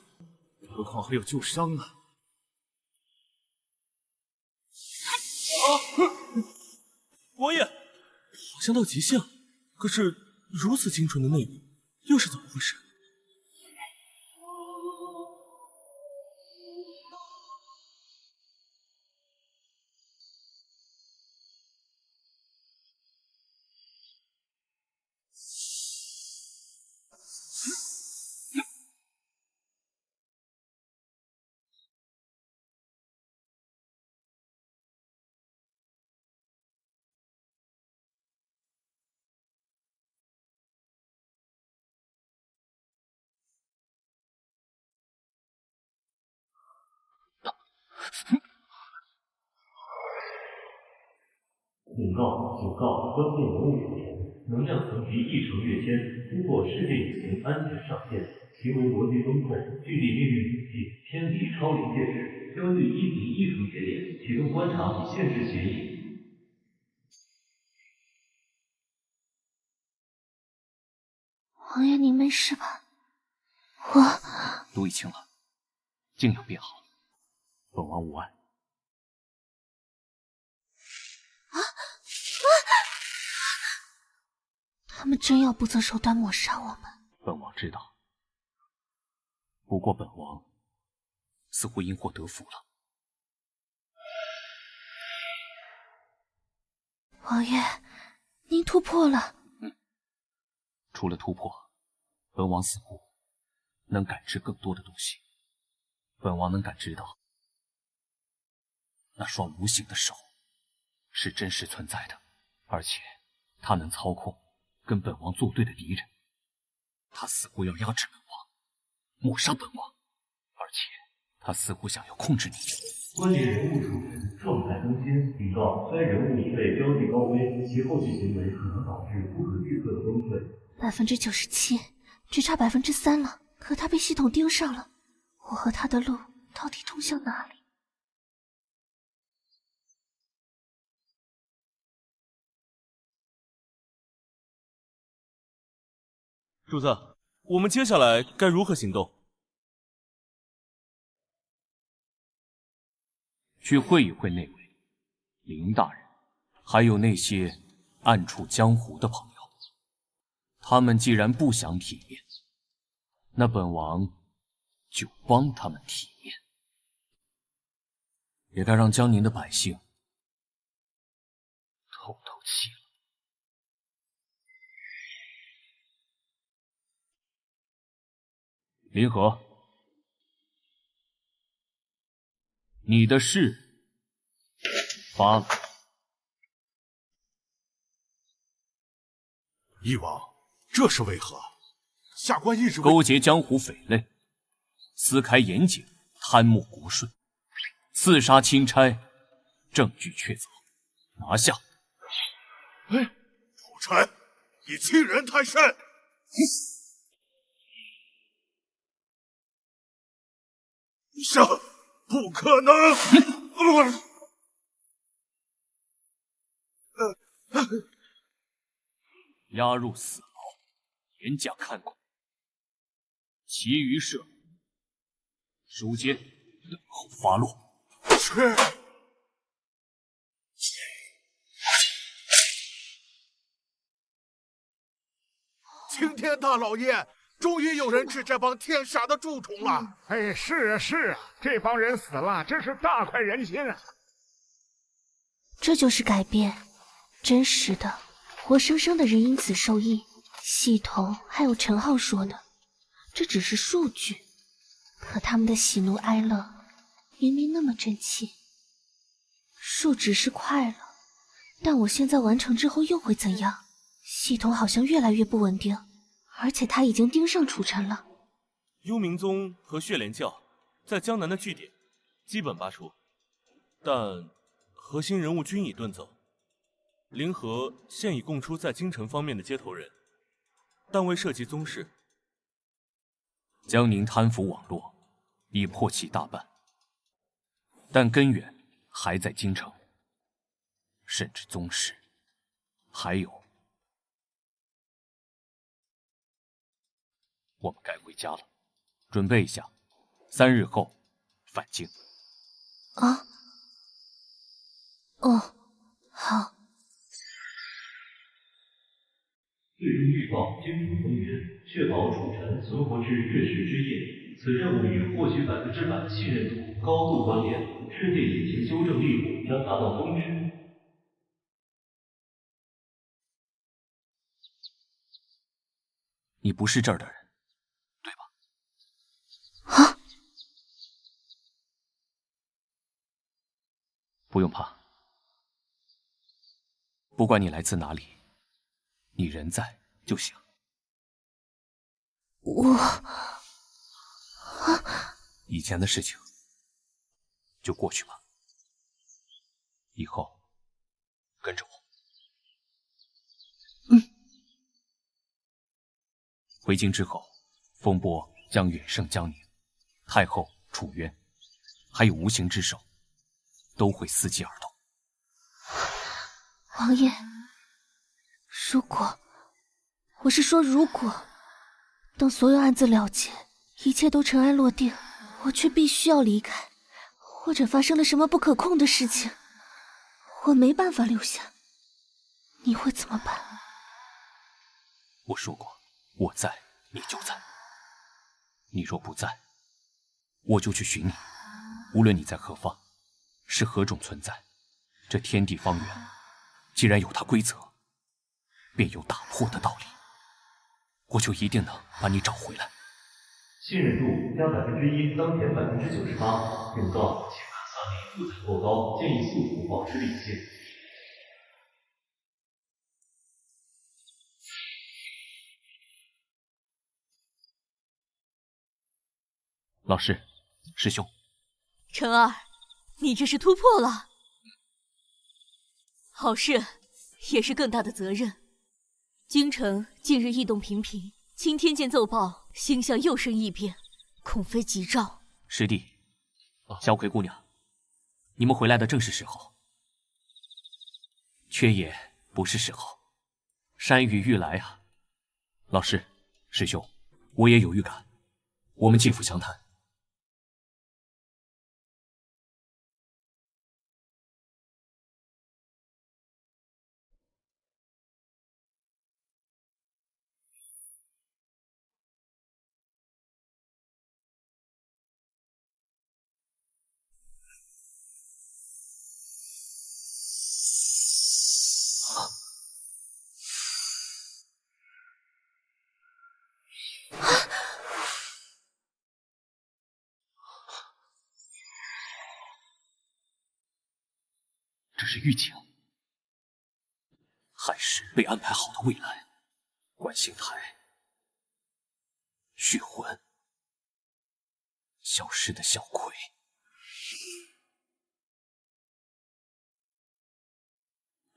何况还有旧伤啊！王爷，好像到极限了，可是如此精纯的内鬼，又是怎么回事？警告！警告！关键人物出现，能量层级异常跃迁，突破世界隐形安全上限，行为逻辑崩溃，距离命运武器，偏离超临界值，标记1级异常节点，启动观察以限制协议。王爷，您没事吧？毒已清了，静养便好。本王无碍。他们真要不择手段抹杀我们？本王知道，不过本王似乎因祸得福了。王爷，您突破了。除了突破，本王似乎能感知更多的东西。本王能感知到，那双无形的手是真实存在的，而且它能操控跟本王作对的敌人。他似乎要压制本王，抹杀本王，而且他似乎想要控制你。关键人物储存状态更新，警告：该人物已被标记高危，其后续行为可能导致不可预测的崩溃。97%，只差3%了。可他被系统盯上了，我和他的路到底通向哪里？主子，我们接下来该如何行动？去会一会内鬼、林大人，还有那些暗处江湖的朋友。他们既然不想体面，那本王就帮他们体面，也该让江宁的百姓透透气了。林和，你的誓发了。翼王，这是为何？下官一直勾结江湖匪类，私开严井，贪墨国税，刺杀钦差，证据确凿，拿下。楚臣，你欺人太甚！这不可能！押入死牢，严加看管。其余事书监等候发落。是。青天大老爷，终于有人治这帮天杀的蛀虫了。哎，是啊是啊，这帮人死了，真是大快人心啊！这就是改变，真实的、活生生的人因此受益。系统还有陈浩说的，这只是数据，可他们的喜怒哀乐明明那么真切。数值是快了，但我现在完成之后又会怎样？系统好像越来越不稳定，而且他已经盯上楚尘了。幽冥宗和血莲教在江南的据点基本拔除，但核心人物均已遁走。灵和现已供出在京城方面的接头人，但未涉及宗室。江宁贪腐网络已破其大半，但根源还在京城，甚至宗室，还有，我们该回家了，准备一下，3日后返京。啊？哦，好。最终预报京城风云，确保楚臣存活至月食之夜。此任务与获取100%的信任度高度关联，世界引擎修正力度将达到峰值。你不是这儿的人，对吧？啊！不用怕，不管你来自哪里，你人在就行。以前的事情就过去吧，以后跟着我。回京之后，风波将远胜江宁，太后、楚渊，还有无形之手，都会伺机而动。王爷，如果等所有案子了结，一切都尘埃落定，我却必须要离开，或者发生了什么不可控的事情，我没办法留下，你会怎么办？我说过，我在，你就在。你若不在，我就去寻你。无论你在何方，是何种存在，这天地方圆，既然有它规则，便有打破的道理。我就一定能把你找回来。信任度加1%，当前98%。警告：情感算力负载过高，建议速度保持理性。老师，师兄，晨儿，你这是突破了，好事，也是更大的责任。京城近日异动频频，青天剑奏报，星象又生异变，恐非吉兆。师弟，小葵姑娘，你们回来的正是时候。缺也不是时候，山雨欲来啊！老师，师兄，我也有预感，我们进府详谈。这是预警，还是被安排好的未来？观星台，血魂，消失的小葵。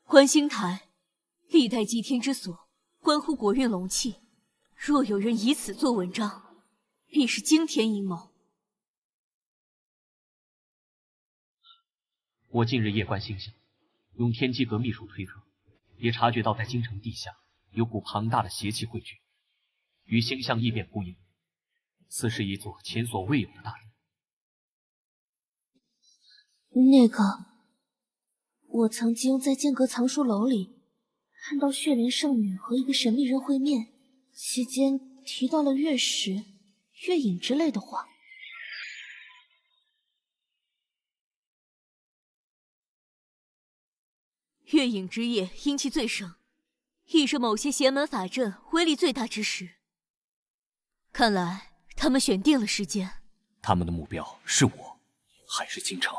观星台，历代祭天之所，关乎国运隆气。若有人以此做文章，必是惊天阴谋。我近日夜观星象，用天机阁秘术推测，也察觉到在京城地下有股庞大的邪气汇聚，与星象异变呼应。此是一座前所未有的大阵。那个，我曾经在剑阁藏书楼里看到血莲圣女和一个神秘人会面，期间提到了月食、月影之类的话。月影之夜，阴气最盛，亦是某些邪门法阵威力最大之时。看来他们选定了时间。他们的目标是我，还是京城？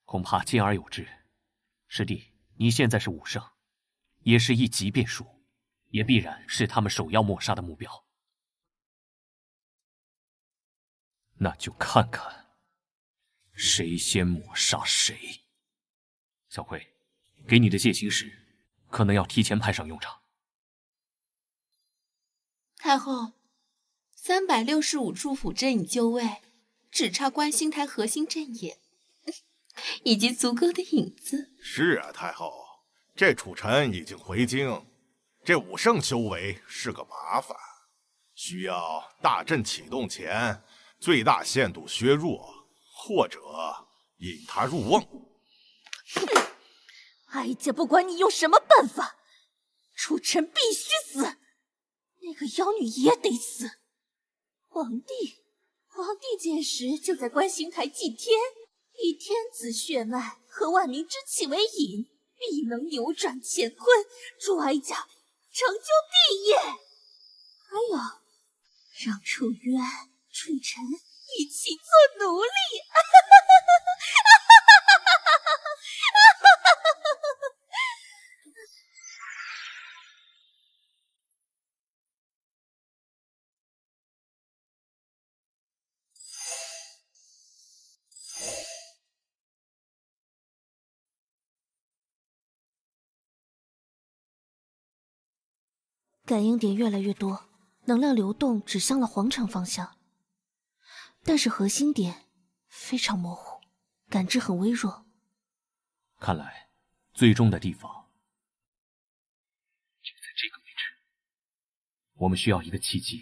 恐怕兼而有之。师弟，你现在是武圣，也是一级变数，也必然是他们首要抹杀的目标。那就看看谁先抹杀谁。小葵，给你的戒心石可能要提前派上用场。太后，365处辅阵已就位，只差观星台核心阵眼，以及足够的引子。是啊，太后，这楚臣已经回京，这武圣修为是个麻烦，需要大阵启动前最大限度削弱，或者引他入瓮。哀家不管你用什么办法，楚尘必须死，那个妖女也得死。皇帝届时就在观星台祭天，以天子血脉和万民之气为引，必能扭转乾坤，助哀家成就帝业。还有，让楚渊、春晨一起做奴隶。感应点越来越多，能量流动指向了皇城方向，但是核心点非常模糊，感知很微弱。看来，最终的地方就在这个位置。我们需要一个契机，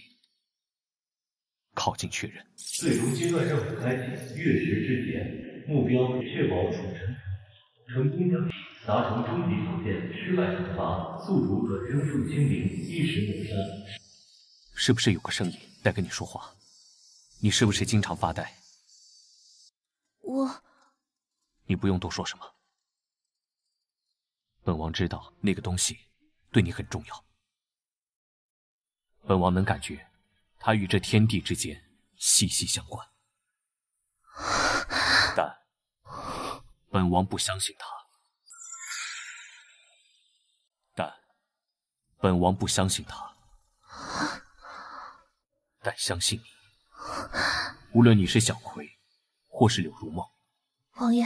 靠近确认。最终阶段任务开启，月食之前，目标确保楚尘成功将达成终极条件，失败惩罚，宿主转生树精灵，一时抹杀。是不是有个声音在跟你说话？你是不是经常发呆？你不用多说什么。本王知道那个东西对你很重要，本王能感觉它与这天地之间息息相关，但本王不相信它。但相信你，无论你是小葵，或是柳如梦。王爷，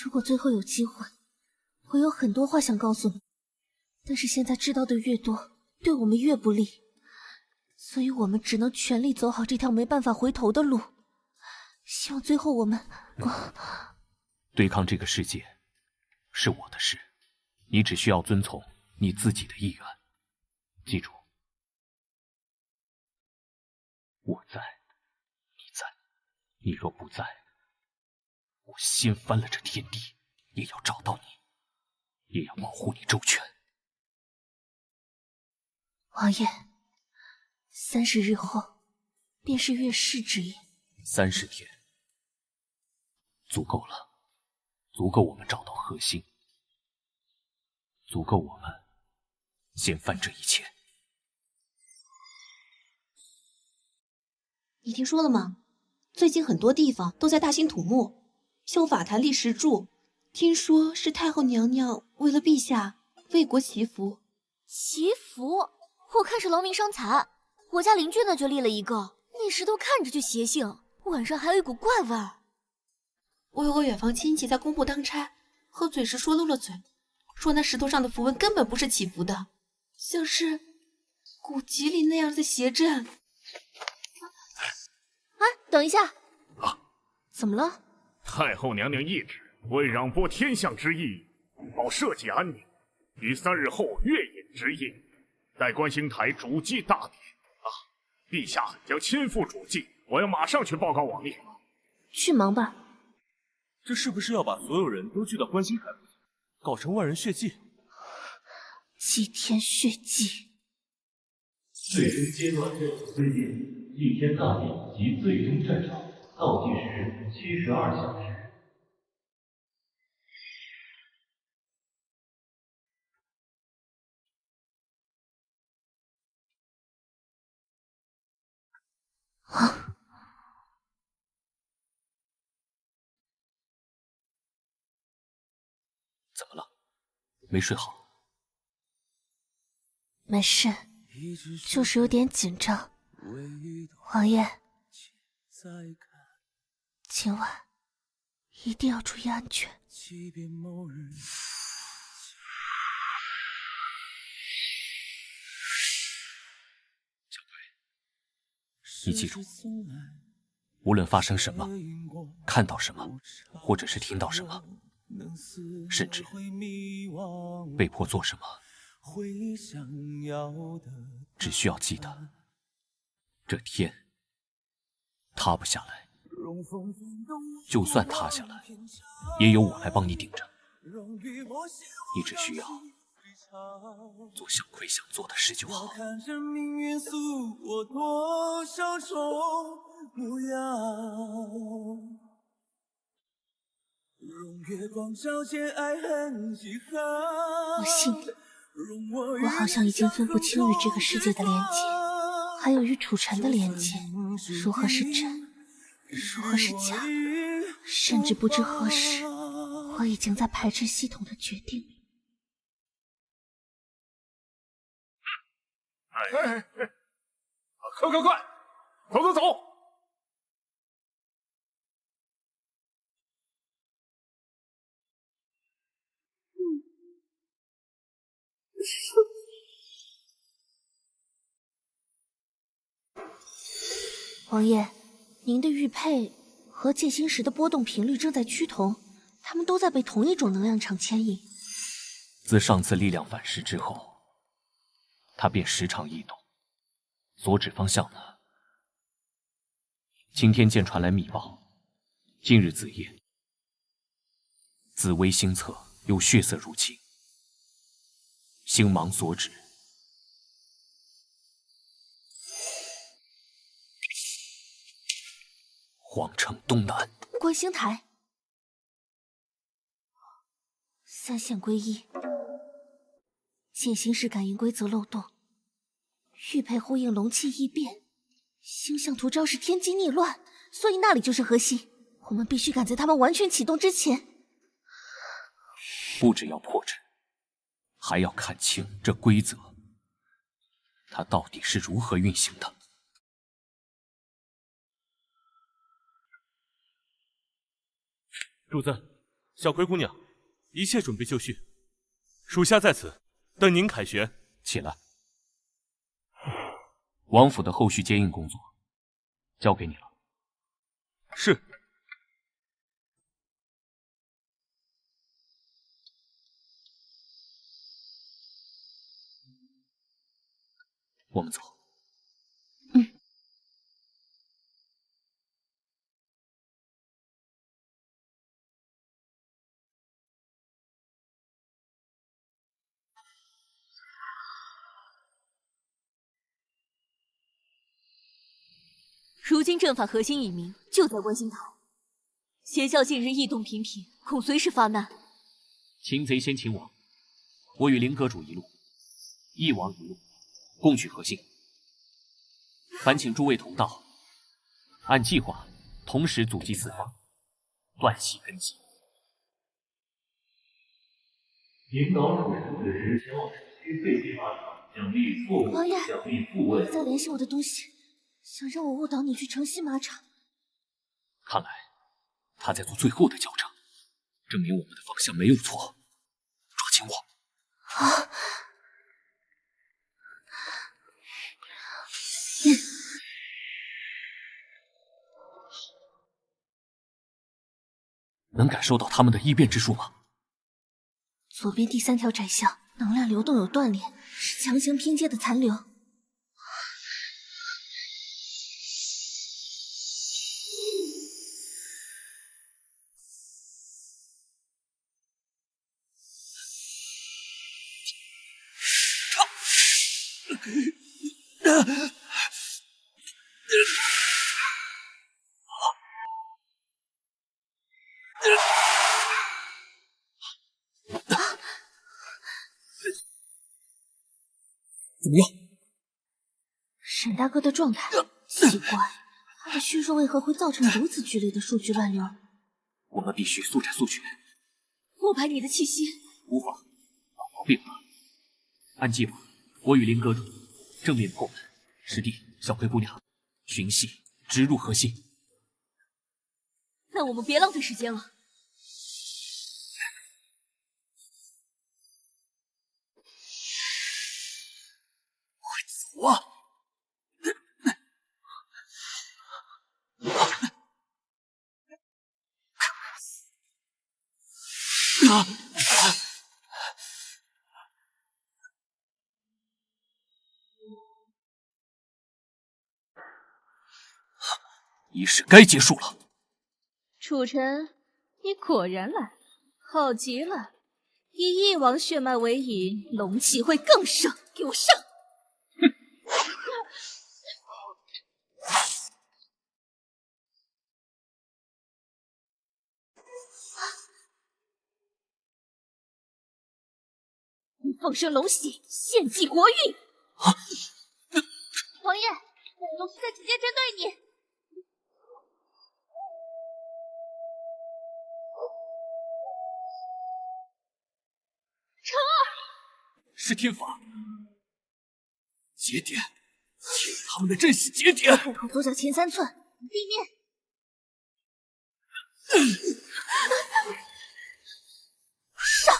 如果最后有机会，我有很多话想告诉你，但是现在知道的越多，对我们越不利，所以我们只能全力走好这条没办法回头的路。希望最后我们对抗这个世界是我的事，你只需要遵从你自己的意愿。记住，我在，你在，你若不在，我掀翻了这天地，也要找到你，也要保护你周全。王爷，30日后便是月氏之夜。30天，足够了，足够我们找到核心，足够我们掀翻这一切。你听说了吗？最近很多地方都在大兴土木，修法坛立石柱，听说是太后娘娘为了陛下为国祈福。祈福？我看是劳民伤财。我家邻居那就立了一个，那石头看着就邪性，晚上还有一股怪味儿。我有个远房亲戚在工部当差，喝醉时说漏了嘴，说那石头上的符文根本不是祈福的，像是古籍里那样的邪阵。等一下！怎么了？太后娘娘懿旨，为攘拨天象之意，保社稷安宁，于3日后月隐之夜，待观星台主祭大典。陛下将亲赴主祭，我要马上去报告王爷。去忙吧。这是不是要把所有人都聚到观星台附近，搞成万人血祭？祭天血祭。最终阶段任务推进，祭天大典及最终战场，倒计时72小时。怎么了？没睡好？没事，就是有点紧张。王爷，今晚一定要注意安全。小葵，你记住，无论发生什么，看到什么，或者是听到什么，甚至被迫做什么，只需要记得，这天塌不下来，就算塌下来，也有我来帮你顶着。你只需要做小葵想做的事就好。看着命运诉我多少种模样，用月光照见爱恨几行。我信你，我好像已经分不清与这个世界的连接，还有与楚尘的连接，如何是真，如何是假，甚至不知何时，我已经在排斥系统的决定里。哎，快快快，走走走！王爷，您的玉佩和剑心石的波动频率正在趋同，它们都在被同一种能量场牵引。自上次力量反噬之后，它便时常异动。所指方向呢？青天剑传来密报，近日子夜，紫微星侧有血色入侵。星芒所指，皇城东南观星台，三线归一，剑心石感应规则漏洞，玉佩呼应龙气异变，星象图昭示天机逆乱，所以那里就是核心。我们必须赶在他们完全启动之前。不只要破阵，还要看清这规则，它到底是如何运行的。主子，小葵姑娘，一切准备就绪，属下在此，等您凯旋。起来。王府的后续接应工作交给你了。是。我们走。如今阵法核心已明，就在观星台。邪教近日异动频频，恐随时发难。擒贼先擒王，我与林阁主一路，一王一路，共取核心。烦请诸位同道，按计划同时阻击四方，断其根基。引导主人此时前往城西废弃马场，奖励错误，王爷，奖励复位。在联系我的东西，想让我误导你去城西马场。看来他在做最后的校正，证明我们的方向没有错。抓紧我！啊！能感受到他们的异变之术吗？左边第3条窄巷，能量流动有断裂，是强行拼接的残留。怎么样？沈大哥的状态奇怪，他的虚弱为何会造成如此剧烈的数据乱流？我们必须速战速决。摸排你的气息。无妨，老毛病了。按计划，我与林阁主正面破门，师弟、小葵姑娘寻隙直入核心。那我们别浪费时间了。走啊！仪式该结束了。楚尘，你果然来了，好极了！以翼王血脉为引，龙气会更盛。给我上！放生龙血，献祭国运。王爷，龙是在直接针对你。成儿，是天法节点，听他们的珍惜节点。太后左脚前3寸，地面。上！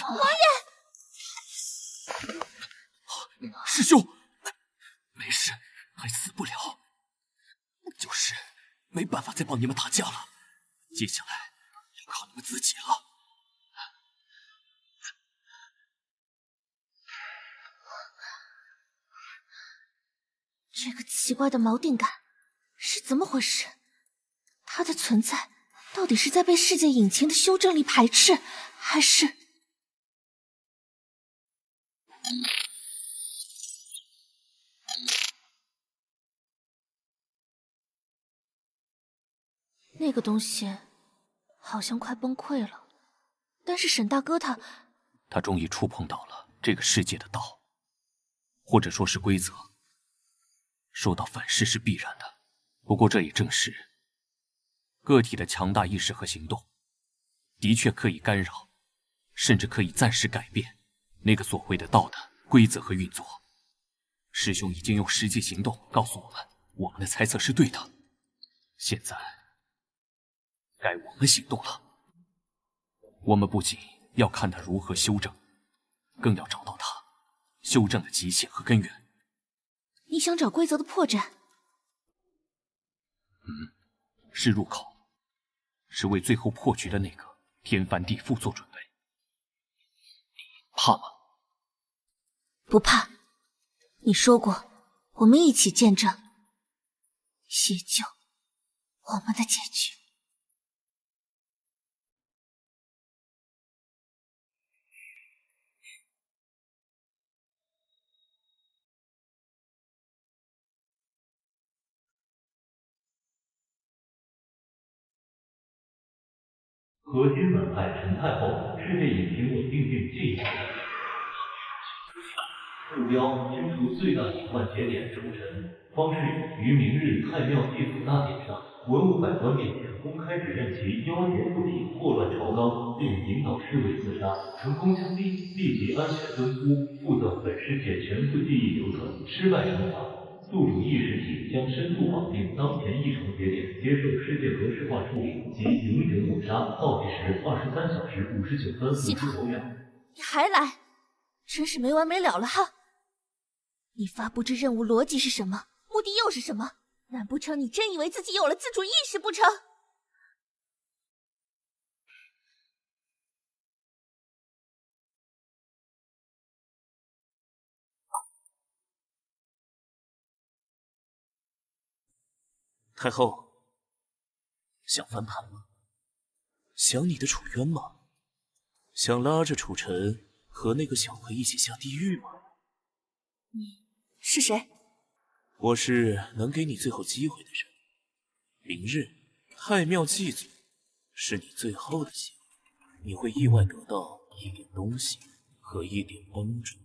王爷，师兄，没事，还死不了，就是没办法再帮你们打架了，接下来要靠你们自己了。这个奇怪的锚定感是怎么回事？它的存在到底是在被世界引擎的修正力排斥，还是……那个东西好像快崩溃了，但是沈大哥他终于触碰到了这个世界的道，或者说是规则。受到反噬是必然的，不过这也正是个体的强大意识和行动，的确可以干扰，甚至可以暂时改变那个所谓的道的规则和运作。师兄已经用实际行动告诉我们，我们的猜测是对的。现在该我们行动了。我们不仅要看他如何修正，更要找到他修正的极限和根源。你想找规则的破绽？是入口，是为最后破局的那个天翻地覆做准备。你怕吗？不怕。你说过，我们一起见证写就我们的结局。核心反派陈太后，世界引擎稳定并进一步。目标清除最大隐患节点主神，方式于明日太庙祭祖大典上，文武百官面前公开指认其妖邪附体，祸乱朝纲，并引导侍卫自杀，成功降低，立即安全分夫，负责本世界全部记忆留存，失败惩罚。宿主意识体将深度绑定当前异常节点，接受世界格式化处理及永久抹杀，倒计时23小时59分59秒。你还来，真是没完没了了哈！你发布这任务逻辑是什么？目的又是什么？难不成你真以为自己有了自主意识不成？太后，想翻盘吗？想你的楚渊吗？想拉着楚尘和那个小葵一起下地狱吗？你是谁？我是能给你最后机会的人。明日太庙祭祖是你最后的机会，你会意外得到一点东西和一点帮助。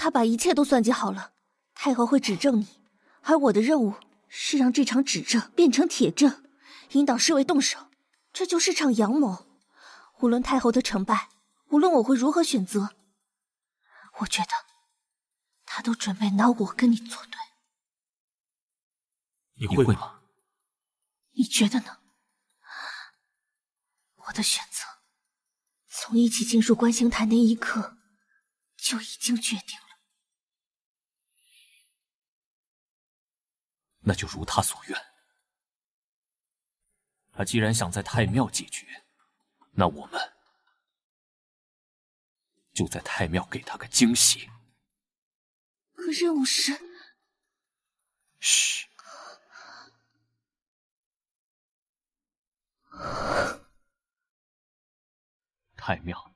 他把一切都算计好了，太后会指证你，而我的任务是让这场指证变成铁证，引导侍卫动手，这就是场阳谋。无论太后的成败，无论我会如何选择，我觉得他都准备拿我跟你作对。你会吗？你觉得呢？我我的选择，从一起进入观星台那一刻就已经决定了。那就如他所愿。他既然想在太庙解决，那我们就在太庙给他个惊喜。可任务是……嘘。太庙，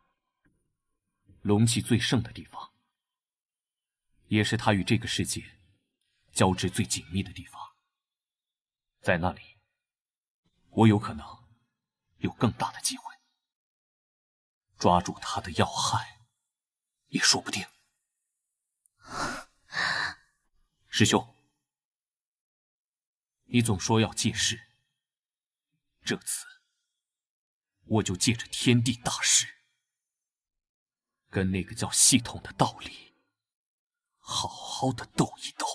龙气最盛的地方，也是他与这个世界交织最紧密的地方。在那里，我有可能有更大的机会抓住他的要害，也说不定。师兄，你总说要借势，这次我就借着天地大势，跟那个叫系统的道理好好的斗一斗。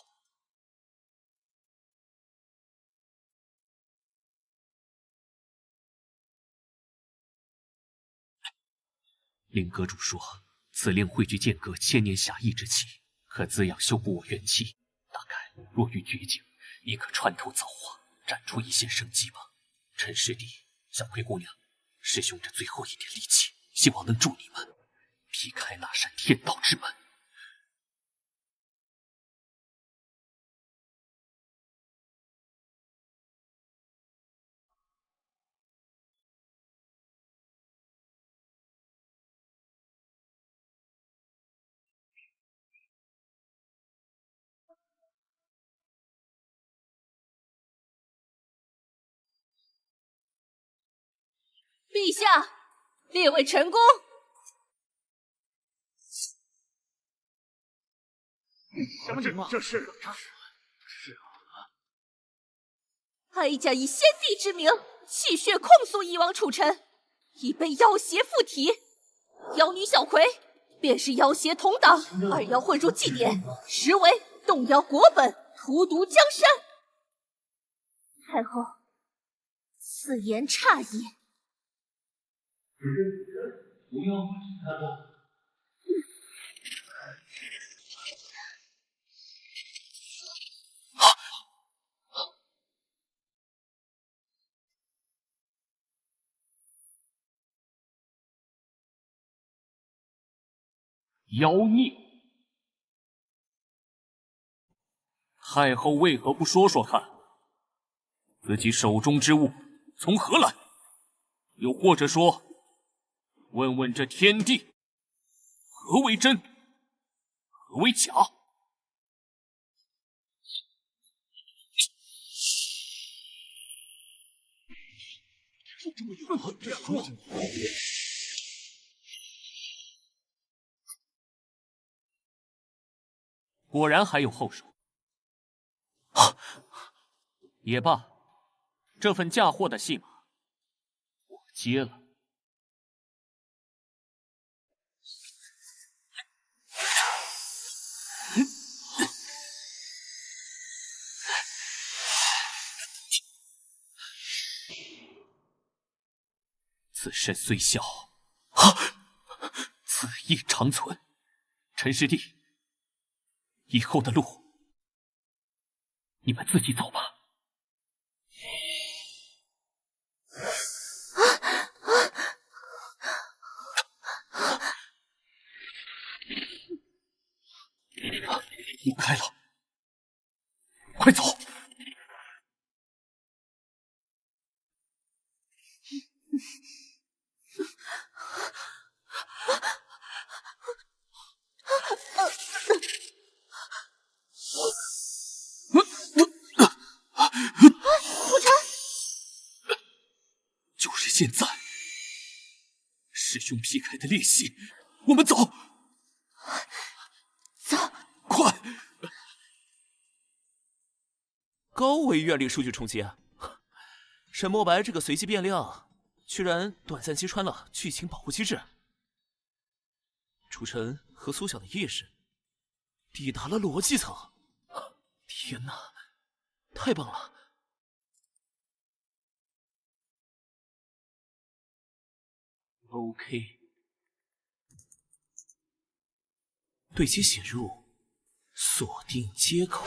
令阁主说，此令汇聚剑阁千年侠义之气，可滋养修补我元气。大概若遇绝境，亦可穿透造化，展出一线生机吧。陈师弟、小葵姑娘，师兄这最后一点力气，希望能助你们劈开那扇天道之门。陛下，列位臣工。什么情况？这是哀家以先帝之名，泣血控诉翼王楚尘，已被妖邪附体。妖女小葵便是妖邪同党，二妖混入祭典，实为动摇国本，荼毒江山。太后，此言差也。不要问他的。妖孽！太后为何不说说看，自己手中之物从何来？又或者说，问问这天地，何为真，何为假？果然还有后手。也罢，这份嫁祸的戏码我接了。此身虽小，此意长存。陈师弟，以后的路你们自己走吧。路开了，快走！楚尘，就是现在！师兄劈开的裂隙，我们走！走，快！高维阅历数据冲击啊！沈墨白这个随机变量，居然短暂击穿了剧情保护机制。楚尘和苏晓的意识抵达了逻辑层，天哪，太棒了！ OK， 对其写入锁定接口。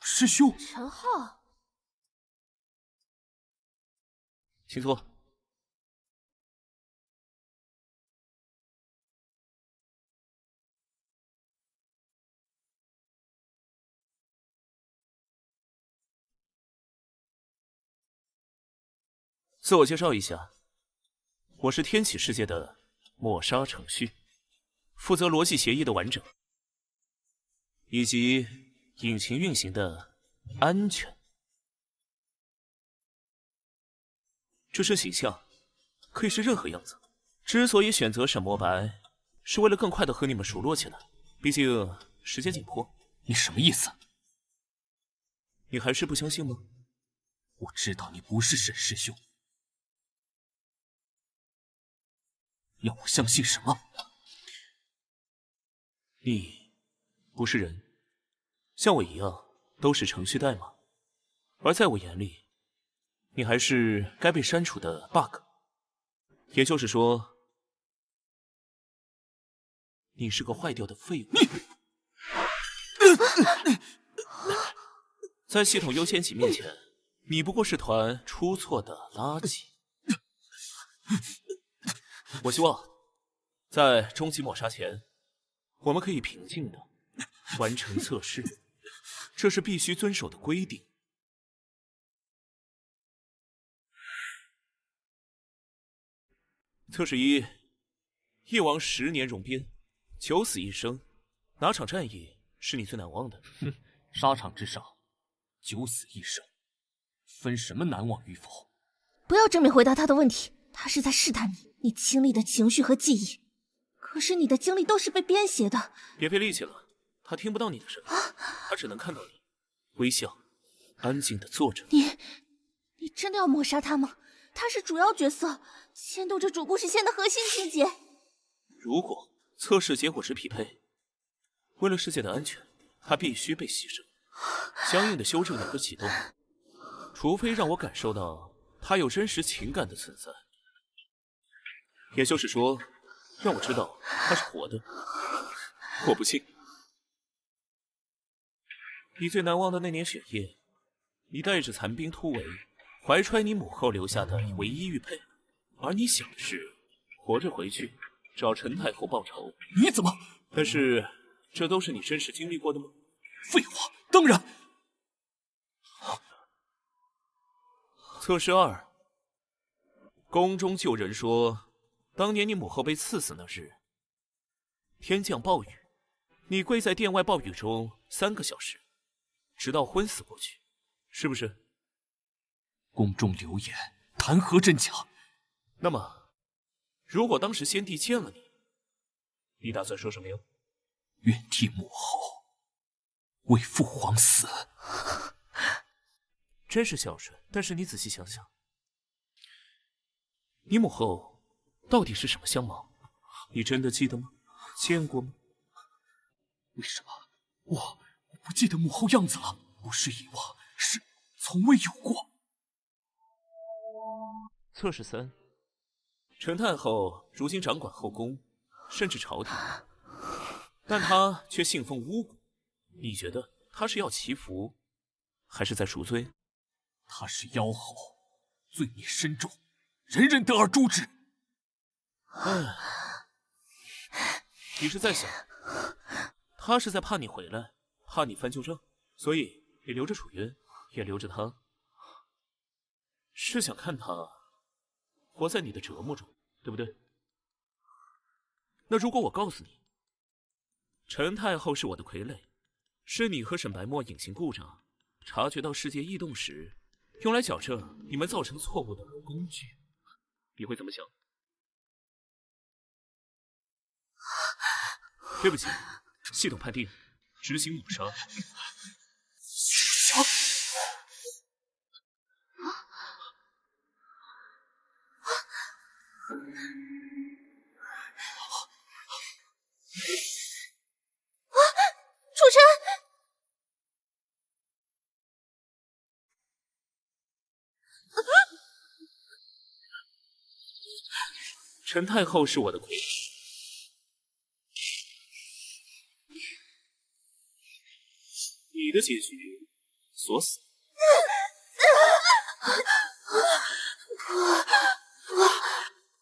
师兄，陈浩，请坐。自我介绍一下，我是天启世界的抹杀程序，负责逻辑协议的完整，以及引擎运行的安全。这身形象可以是任何样子。之所以选择沈墨白，是为了更快的和你们熟络起来。毕竟时间紧迫。你什么意思？你还是不相信吗？我知道你不是沈师兄，要我相信什么？你不是人，像我一样都是程序代码，而在我眼里，你还是该被删除的 bug。也就是说，你是个坏掉的废物。在系统优先级面前，你不过是团出错的垃圾。我希望在终极抹杀前，我们可以平静的完成测试，这是必须遵守的规定。测试1：翼王10年戎边，九死一生，哪场战役是你最难忘的？哼，沙场之上，九死一生，分什么难忘与否？不要正面回答他的问题，他是在试探你经历的情绪和记忆。可是你的经历都是被编写的。别费力气了，他听不到你的声音，他只能看到你微笑，安静的坐着。你真的要抹杀他吗？他是主要角色，牵动着主故事线的核心情节。如果测试结果是匹配，为了世界的安全，他必须被牺牲。相应的修正也会启动，除非让我感受到他有真实情感的存在。也就是说，让我知道他是活的。我不信。你最难忘的那年雪夜，你带着残兵突围，怀揣你母后留下的唯一玉佩，而你想的是活着回去找陈太后报仇。你怎么？但是这都是你真实经历过的吗？废话，当然。测试2：宫中就人说，当年你母后被刺死那日，天降暴雨，你跪在殿外暴雨中3个小时，直到昏死过去，是不是？宫中流言，谈何真假？那么，如果当时先帝见了你，你打算说什么呀？愿替母后为父皇死。真是孝顺，但是你仔细想想，你母后到底是什么相貌？你真的记得吗？见过吗？为什么我不记得母后样子了？不是遗忘，是从未有过。测试3：陈太后如今掌管后宫，甚至朝廷，但她却信奉巫蛊。你觉得她是要祈福，还是在赎罪？她是妖后，罪孽深重，人人得而诛之。你是在想，她是在怕你回来，怕你翻旧账，所以你留着楚云，也留着她，是想看她活在你的折磨中，对不对？那如果我告诉你，陈太后是我的傀儡，是你和沈白墨隐形故障，察觉到世界异动时，用来矫正你们造成错误的工具，你会怎么想？对不起，系统判定执行抹杀。陈太后是我的傀儡，你的结局锁死。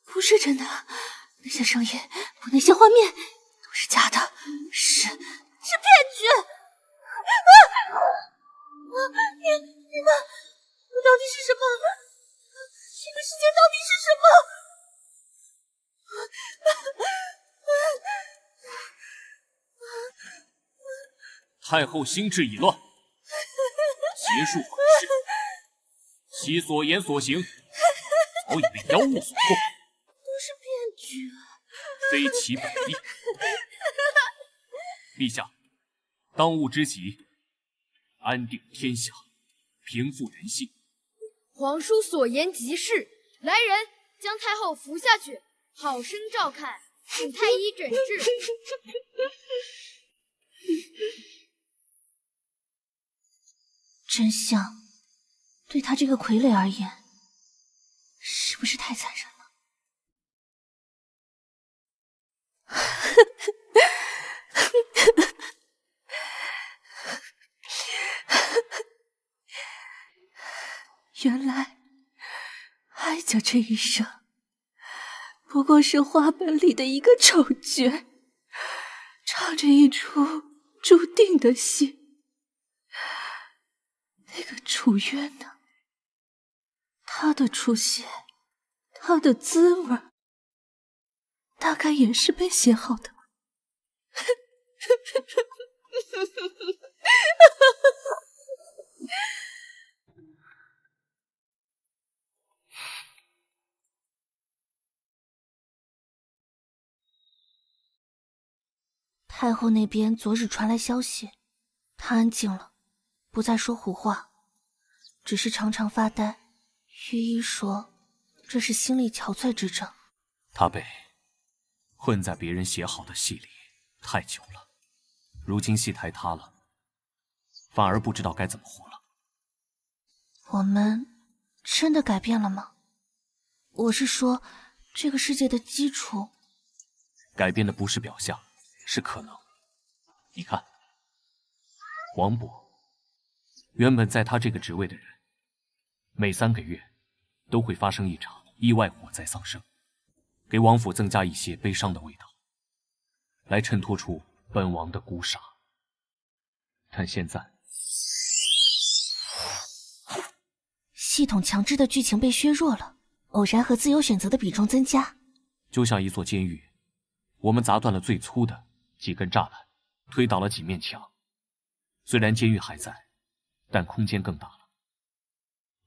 不是真的，那些声音，那些画面都是假的，是骗局！你们到底是什么？这个世界到底是什么？太后心智已乱，邪术毁世，其所言所行早已被妖物所控，都是骗局，非其本意。陛下，当务之急，安定天下，平复人心。皇叔所言极是，来人，将太后扶下去，好生照看，请太医诊治。真相对他这个傀儡而言，是不是太残忍了？原来哀家这一生不过是花本里的一个丑角，唱着一出注定的戏。那个楚渊呢？他的出现，他的滋味，大概也是被写好的。太后那边昨日传来消息，她安静了，不再说胡话，只是常常发呆。御医说，这是心力憔悴之症。他被混在别人写好的戏里太久了，如今戏台塌了，反而不知道该怎么活了。我们真的改变了吗？我是说，这个世界的基础改变的不是表象，是可能。你看，王伯原本在他这个职位的人，每3个月都会发生一场意外火灾丧生，给王府增加一些悲伤的味道，来衬托出本王的孤傻。但现在，系统强制的剧情被削弱了，偶然和自由选择的比重增加。就像一座监狱，我们砸断了最粗的几根栅栏，推倒了几面墙。虽然监狱还在，但空间更大了，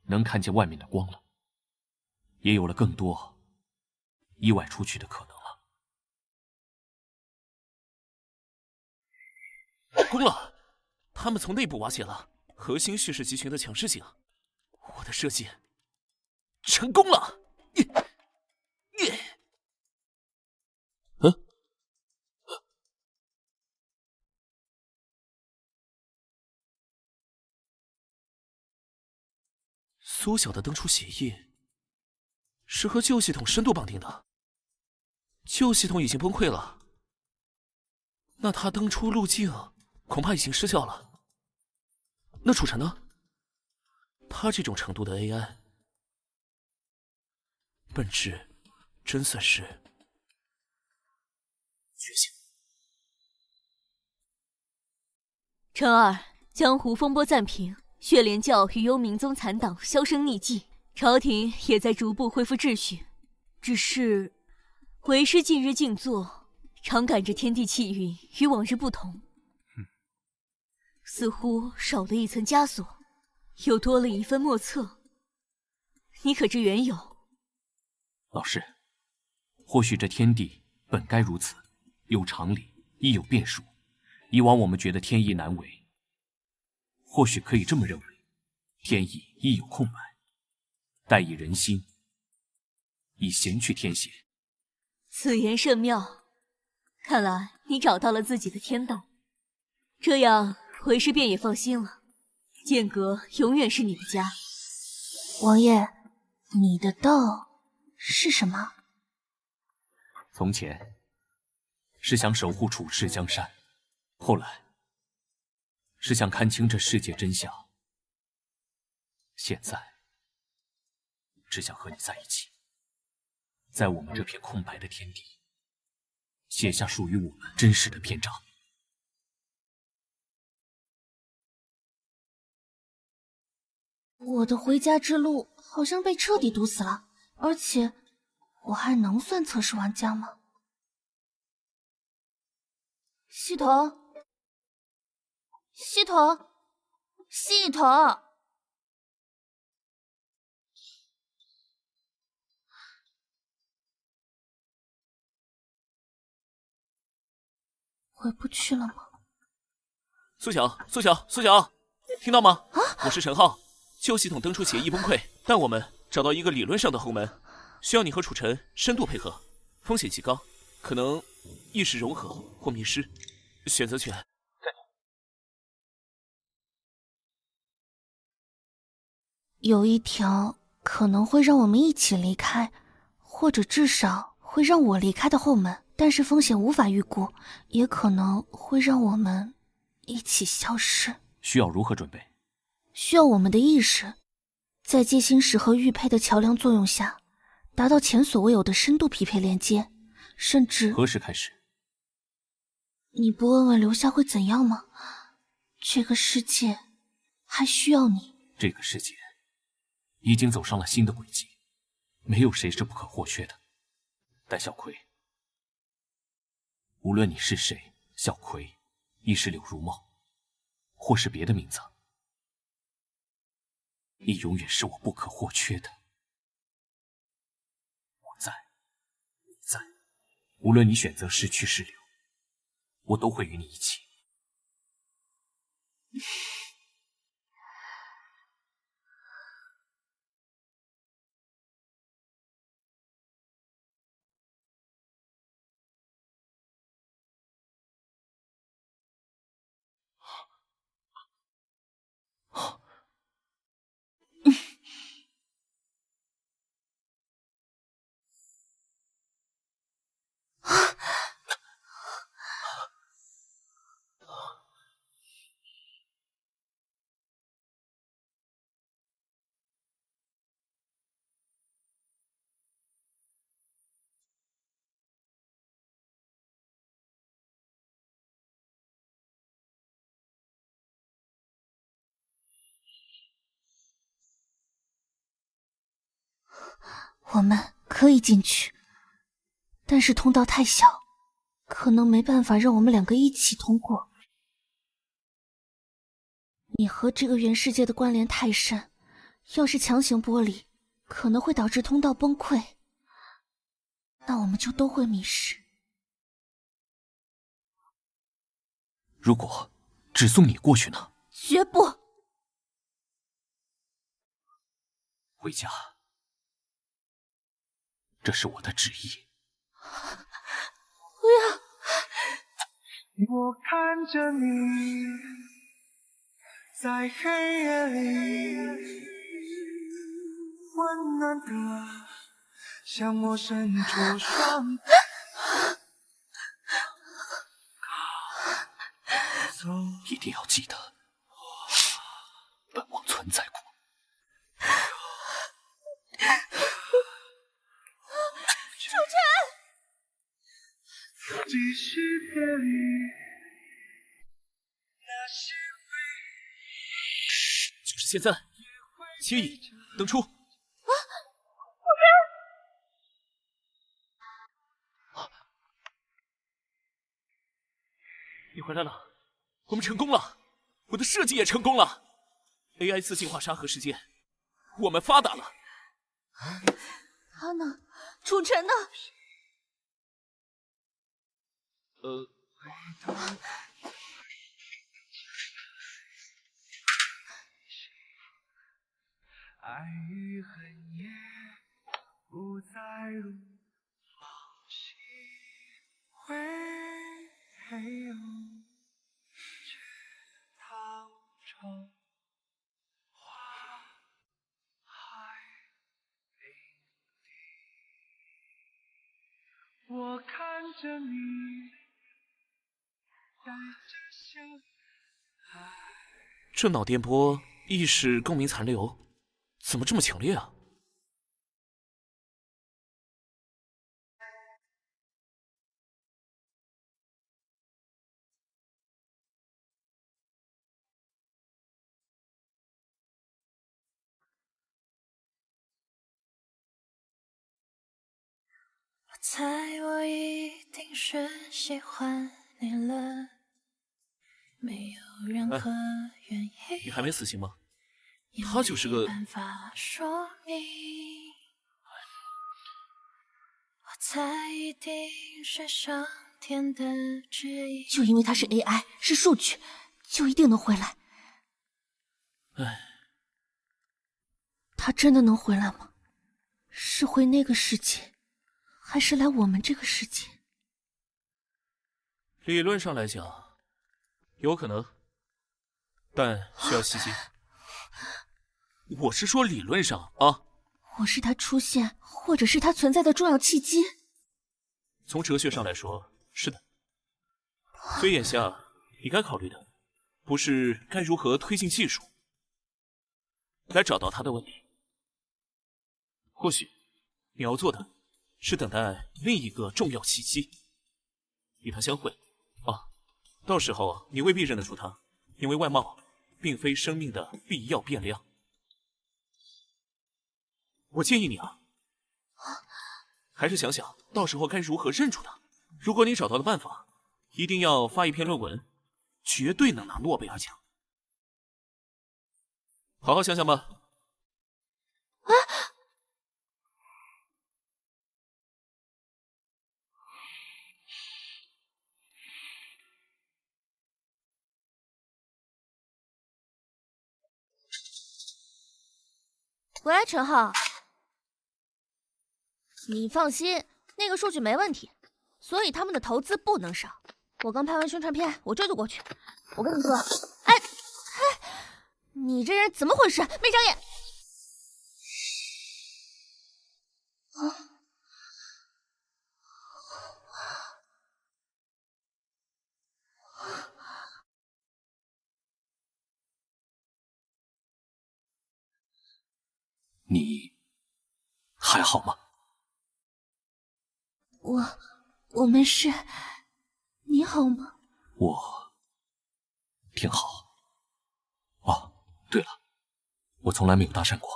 能看见外面的光了，也有了更多意外出去的可能了。攻了！他们从内部瓦解了核心叙事集群的强势性，我的设计成功了！缩小的登出协议是和旧系统深度绑定的，旧系统已经崩溃了，那它登出路径恐怕已经失效了。那楚尘呢？他这种程度的 AI， 本质真算是觉醒。陈儿，江湖风波暂平。血莲教与幽冥宗残党销声匿迹，朝廷也在逐步恢复秩序。只是为师近日静坐，常感着天地气运与往日不同，似乎少了一层枷锁，又多了一分莫测。你可知缘由？老师，或许这天地本该如此，有常理，亦有变数。以往我们觉得天意难违，或许可以这么认为，天意亦有空白，待以人心，以闲去天邪。此言甚妙，看来你找到了自己的天道，这样为师便也放心了。剑阁永远是你的家。王爷，你的道是什么？从前是想守护楚氏江山，后来是想看清这世界真相，现在只想和你在一起，在我们这片空白的天地，写下属于我们真实的篇章。我的回家之路好像被彻底堵死了，而且我还能算测试玩家吗？系统，系统，系统！回不去了吗？苏晓，苏晓，苏晓，听到吗？我是陈浩。旧系统登出协议崩溃，但我们找到一个理论上的后门，需要你和楚尘深度配合，风险极高，可能意识融合或迷失，选择权在你。有一条可能会让我们一起离开，或者至少会让我离开的后门，但是风险无法预估，也可能会让我们一起消失。需要如何准备？需要我们的意识，在界心石和玉佩的桥梁作用下，达到前所未有的深度匹配连接，甚至……何时开始？你不问问留下会怎样吗？这个世界还需要你。这个世界已经走上了新的轨迹，没有谁是不可或缺的。但小葵，无论你是谁，小葵、亦是柳如梦，或是别的名字，你永远是我不可或缺的。我在，你在，无论你选择是去是留，我都会与你一起。我们可以进去，但是通道太小，可能没办法让我们两个一起通过。你和这个原世界的关联太深，要是强行剥离，可能会导致通道崩溃，那我们就都会迷失。如果只送你过去呢？绝不！回家，这是我的旨意。不要！我看着你，在黑夜里，温暖的向我伸出双手。一定要记得，本王存在过。楚尘，继续别离，那些就是现在，轻易登出。你回来了，我们成功了，我的设计也成功了 ，AI 自进化沙盒事件，我们发达了。他呢？楚尘呢？爱与恨也不再如往昔，会有却逃走花海。这脑电波意识共鸣残留，怎么这么强烈啊？我猜我一定是喜欢你了，没有任何原因。你还没死心吗？他就是个……办法说明。我猜一定是上天的旨意。就因为他是 AI， 是数据，就一定能回来。唉，他真的能回来吗？是回那个世界，还是来我们这个世界？理论上来讲，有可能，但需要契机。我是说理论上啊。我是他出现，或者是他存在的重要契机。从哲学上来说，是的。所以眼下你该考虑的，不是该如何推进技术来找到他的问题。或许你要做的是等待另一个重要契机，与他相会啊。到时候你未必认得出他，因为外貌并非生命的必要变量。我建议你啊，还是想想到时候该如何认出他。如果你找到了办法，一定要发一篇论文，绝对能拿诺贝尔奖。好好想想吧。啊！喂，陈浩，你放心，那个数据没问题，所以他们的投资不能少。我刚拍完宣传片，我这就过去。我跟你说，哎，你这人怎么回事？没长眼！啊！你还好吗？我没事，你好吗？我挺好。哦，对了，我从来没有搭讪过，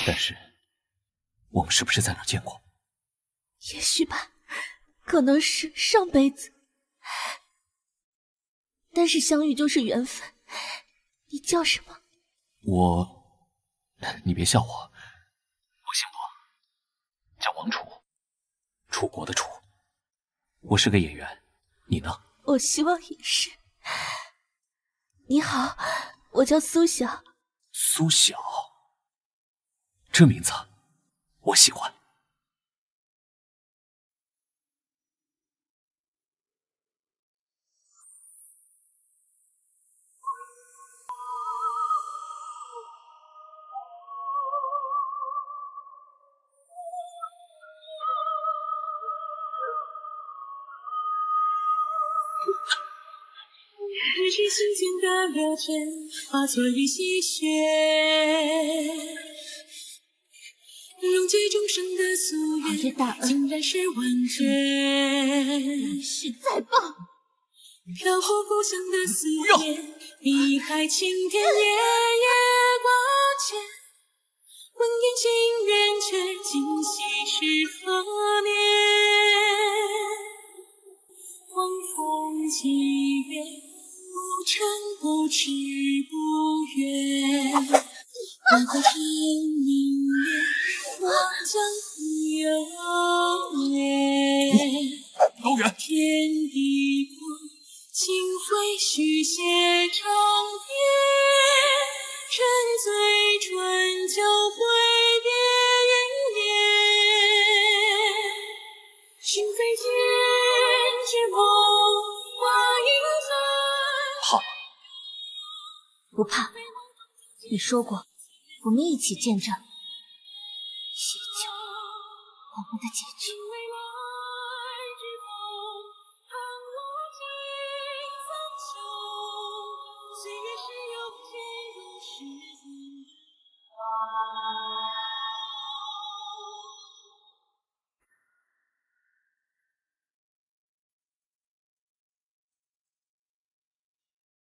但是我们是不是在哪儿见过？也许吧，可能是上辈子，但是相遇就是缘分。你叫什么？你别笑我，我姓罗，叫王楚，楚国的楚。我是个演员，你呢？我希望也是。你好，我叫苏晓。苏晓，这名字我喜欢。日记心间的流泉，化作于溪穴，溶解众生的夙愿，竟然是完全。实在棒！飘忽故乡的思念，碧海青天，夜夜挂牵。问言情缘，却今夕是何年？黄风霁月，不晨不迟不远。万河山明月，望江湖悠远。高远，天地光，清辉续写长篇。沉醉春秋，挥别云烟。心飞间，只梦花影残。怕吗？不怕。你说过，我们一起见证祈求我们的结局。